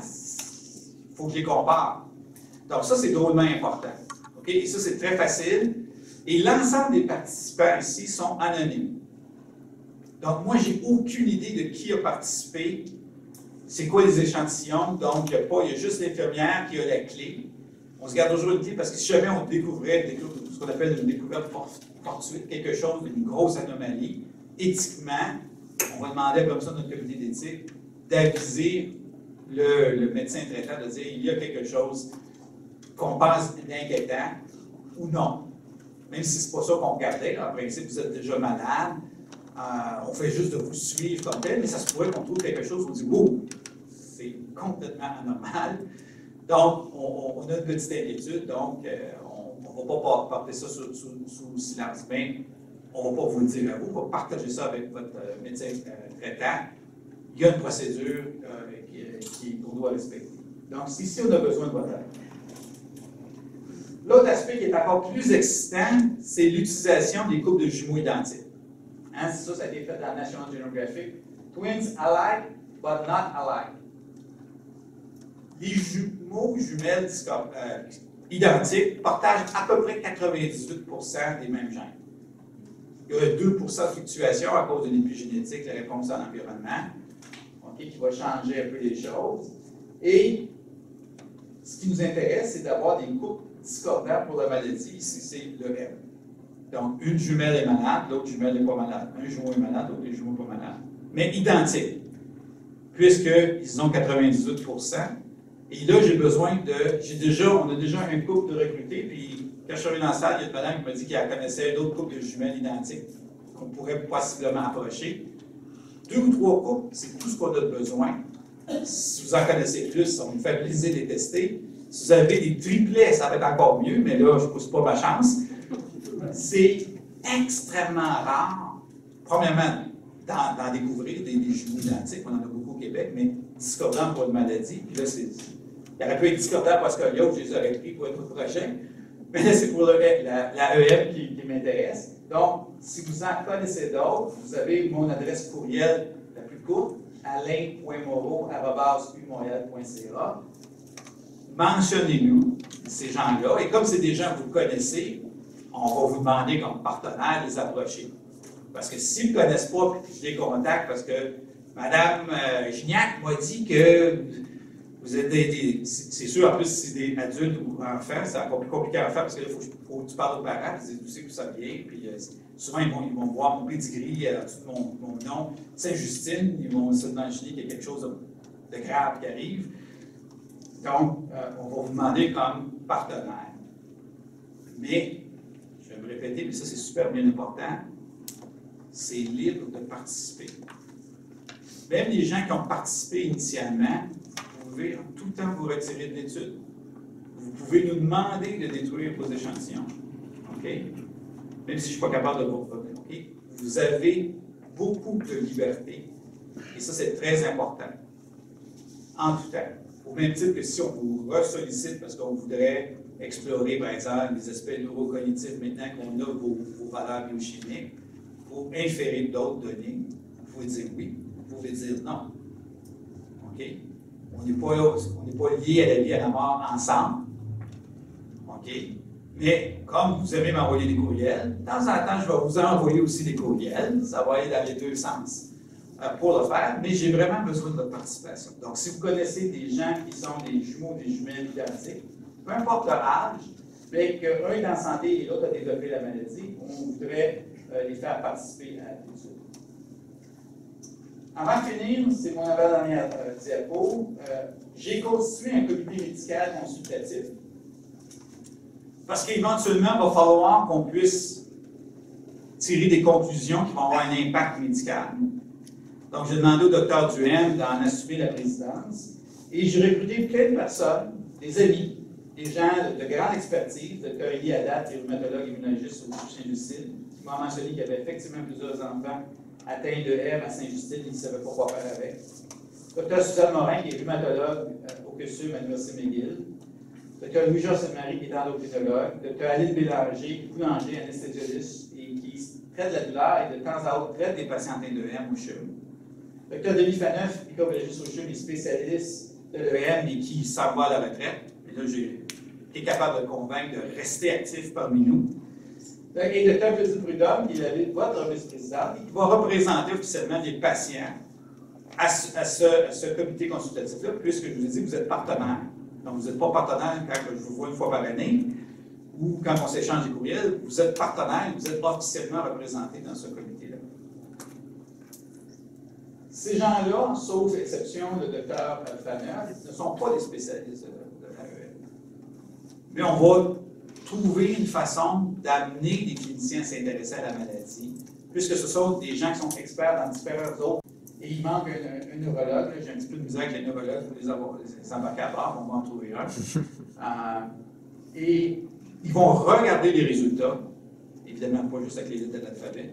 A: il faut que je les compare. Donc, ça, c'est drôlement important. Okay? Et ça, c'est très facile. Et l'ensemble des participants ici sont anonymes. Donc, moi, je n'ai aucune idée de qui a participé. C'est quoi les échantillons? Donc, il y a juste l'infirmière qui a la clé. On se garde toujours une clé parce que si jamais on découvrait ce qu'on appelle une découverte fortuite, quelque chose d'une grosse anomalie, éthiquement, on va demander comme ça à notre comité d'éthique d'aviser le médecin traitant de dire il y a quelque chose qu'on pense d'inquiétant ou non. Même si ce n'est pas ça qu'on regardait, en principe, vous êtes déjà malade, on fait juste de vous suivre comme tel, mais ça se pourrait qu'on trouve quelque chose où on dit « Wow, c'est complètement anormal ». Donc, on a une petite inquiétude, donc on ne va pas porter ça sous silence. Mais on ne va pas vous le dire à vous, on va partager ça avec votre médecin traitant. Il y a une procédure qu'on doit respecter. Donc, ici, on a besoin de votre aide. L'autre aspect qui est encore plus excitant, c'est l'utilisation des couples de jumeaux identiques. Hein, ça a été fait dans National Geographic. Twins alike, but not alike. Les jumeaux, jumelles identiques partagent à peu près 98% des mêmes gènes. Il y aurait 2% de fluctuation à cause de l'épigénétique, la réponse à l'environnement, okay, qui va changer un peu les choses. Et ce qui nous intéresse, c'est d'avoir des couples discordants pour la maladie. Ici, c'est le M. Donc, une jumelle est malade, l'autre jumelle n'est pas malade. Un jumeau est malade, l'autre jumeau n'est pas malade. Mais identiques, puisqu'ils ont 98%. Et là, on a déjà un couple de recrutés, puis quand je suis arrivé dans la salle, il y a une madame qui m'a dit qu'elle connaissait un autre couple de jumelles identiques qu'on pourrait possiblement approcher. 2 ou 3 couples, c'est tout ce qu'on a besoin. Si vous en connaissez plus, on vous fait plaisir de les tester. Si vous avez des triplets, ça va être encore mieux, mais là, je ne pousse pas ma chance. C'est extrêmement rare, premièrement, d'en découvrir des jumeaux identiques. On en a beaucoup au Québec, mais discordants pour une maladie. Puis là, il aurait pu être discordant pour scoliose, je les aurais pris pour être prochain. Mais là, c'est pour la EM qui m'intéresse. Donc, si vous en connaissez d'autres, vous avez mon adresse courriel la plus courte, alain.moreau@umontréal.ca. Mentionnez-nous. ces gens-là. Et comme c'est des gens que vous connaissez, on va vous demander comme partenaire de les approcher. Parce que s'ils ne me connaissent pas, puis je les contacte parce que Mme Gignac m'a dit que vous êtes c'est sûr, en plus, si c'est des adultes ou enfants, c'est encore plus compliqué à faire parce que là, il faut que tu parles aux parents, ils disent où c'est que ça vient. Puis souvent, ils vont voir mon pedigree, mon nom, Sainte-Justine, ils vont s'imaginer qu'il y a quelque chose de grave qui arrive. Donc, on va vous demander comme partenaire. Mais, je vais me répéter, mais ça, c'est super bien important, c'est libre de participer. Même les gens qui ont participé initialement, vous pouvez en tout temps vous retirer de l'étude. Vous pouvez nous demander de détruire vos échantillons. OK? Même si je ne suis pas capable de vous reproduire. OK? Vous avez beaucoup de liberté. Et ça, c'est très important. En tout temps. Au même titre que si on vous ressollicite parce qu'on voudrait explorer, par exemple, les aspects neurocognitifs maintenant qu'on a vos valeurs biochimiques, pour inférer d'autres données, vous pouvez dire oui, vous pouvez dire non. OK? On n'est pas liés à la vie et à la mort ensemble. OK? Mais comme vous aimez m'envoyer des courriels, de temps en temps, je vais vous envoyer aussi des courriels. Ça va aller dans les deux sens pour le faire, mais j'ai vraiment besoin de votre participation. Donc, si vous connaissez des gens qui sont des jumeaux, des jumelles identiques, peu importe leur âge, mais qu'un est en santé et l'autre a développé la maladie, on voudrait les faire participer à l'étude. Avant de finir, c'est mon avant-dernière diapo. J'ai constitué un comité médical consultatif parce qu'éventuellement, il va falloir qu'on puisse tirer des conclusions qui vont avoir un impact médical. Donc, j'ai demandé au Dr Duhem d'en assumer la présidence et j'ai recruté plein de personnes, des amis, des gens de grande expertise, le Dr Élie Haddad, qui est rhumatologue immunologiste au Saint-Justine, qui m'a mentionné qu'il y avait effectivement plusieurs enfants atteints de M à Saint-Justine, il ne savait pas quoi faire avec. Dr Suzanne Morin, qui est rhumatologue au CUSUM à l'Université McGill. Dr Louis-Joseph Marie, qui est endocrinologue. Dr Aline Bélanger, boulanger, anesthésiste, et qui traite de la douleur et de temps à autre traite des patients atteints de M au CHUM. Dr Denis Faneuf, microbiologiste au CHUM, est spécialiste de l'EM et qui s'en va à la retraite. Et là, j'ai été capable de le convaincre de rester actif parmi nous. Et Dr Claudine Prudhomme, qui est votre vice-présidente, et qui va représenter officiellement les patients à ce comité consultatif-là, puisque je vous ai dit que vous êtes partenaire. Donc, vous n'êtes pas partenaire quand je vous vois une fois par année, ou quand on s'échange des courriels, vous êtes partenaire, vous êtes officiellement représenté dans ce comité-là. Ces gens-là, sauf exception de Dr Faneuf, ne sont pas des spécialistes de l'AEL. Mais on va trouver une façon d'amener les cliniciens à s'intéresser à la maladie, puisque ce sont des gens qui sont experts dans différents autres. Et il manque un neurologue. J'ai un petit peu de misère avec les neurologues, il faut les embarquer à part, on va en trouver un. Et ils vont regarder les résultats, évidemment pas juste avec les lettres de l'alphabet.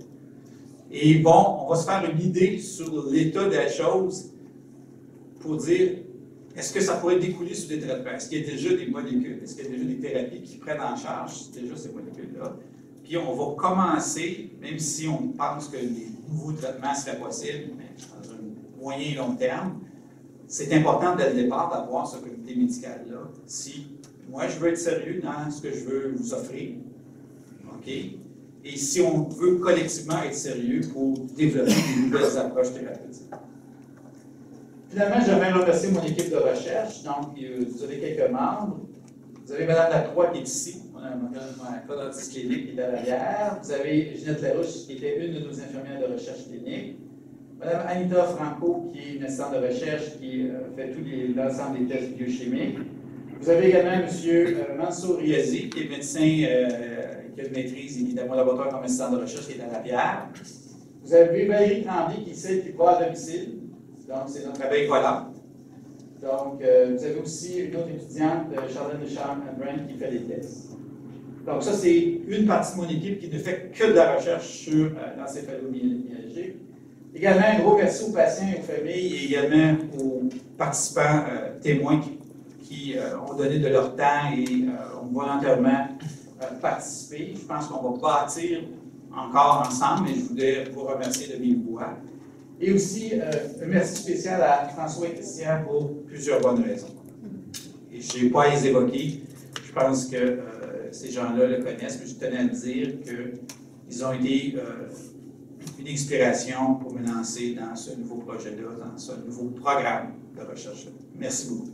A: Et on va se faire une idée sur l'état de la chose pour dire est-ce que ça pourrait découler sur des traitements? Est-ce qu'il y a déjà des molécules? Est-ce qu'il y a déjà des thérapies qui prennent en charge déjà ces molécules-là? Puis on va commencer, même si on pense que les nouveaux traitements seraient possibles, mais dans un moyen et long terme, c'est important dès le départ d'avoir ce comité médical-là. Si moi je veux être sérieux dans ce que je veux vous offrir, OK? Et si on veut collectivement être sérieux pour développer de nouvelles approches thérapeutiques. Finalement, j'aimerais remercier mon équipe de recherche. Donc, vous avez quelques membres. Vous avez Mme Lacroix qui est ici, ma coordonnatrice clinique qui est à l'arrière. Vous avez Ginette Larouche qui était une de nos infirmières de recherche clinique. Mme Anita Franco qui est une assistante de recherche qui fait l'ensemble des tests biochimiques. Vous avez également M. Mansour Riazi qui est médecin qui a une maîtrise et qui est à mon laboratoire comme assistant de recherche qui est à l'arrière. Vous avez Valérie Tremblay qui est celle qui va à domicile. Donc, c'est notre abeille volante. Donc, vous avez aussi une autre étudiante, Charlène Richard-Brand, qui fait les tests. Donc, ça, c'est une partie de mon équipe qui ne fait que de la recherche sur l'encéphalomyalgie. Également, un gros merci aux patients et aux familles et également aux participants témoins qui ont donné de leur temps et ont volontairement participé. Je pense qu'on va bâtir encore ensemble, mais je voudrais vous remercier de vive voix. Et aussi, un merci spécial à François et Christian pour plusieurs bonnes raisons. Et je n'ai pas à les évoquer. Je je pense que ces gens-là le connaissent, mais je tenais à dire qu'ils ont été une inspiration pour me lancer dans ce nouveau projet-là, dans ce nouveau programme de recherche-là. Merci beaucoup.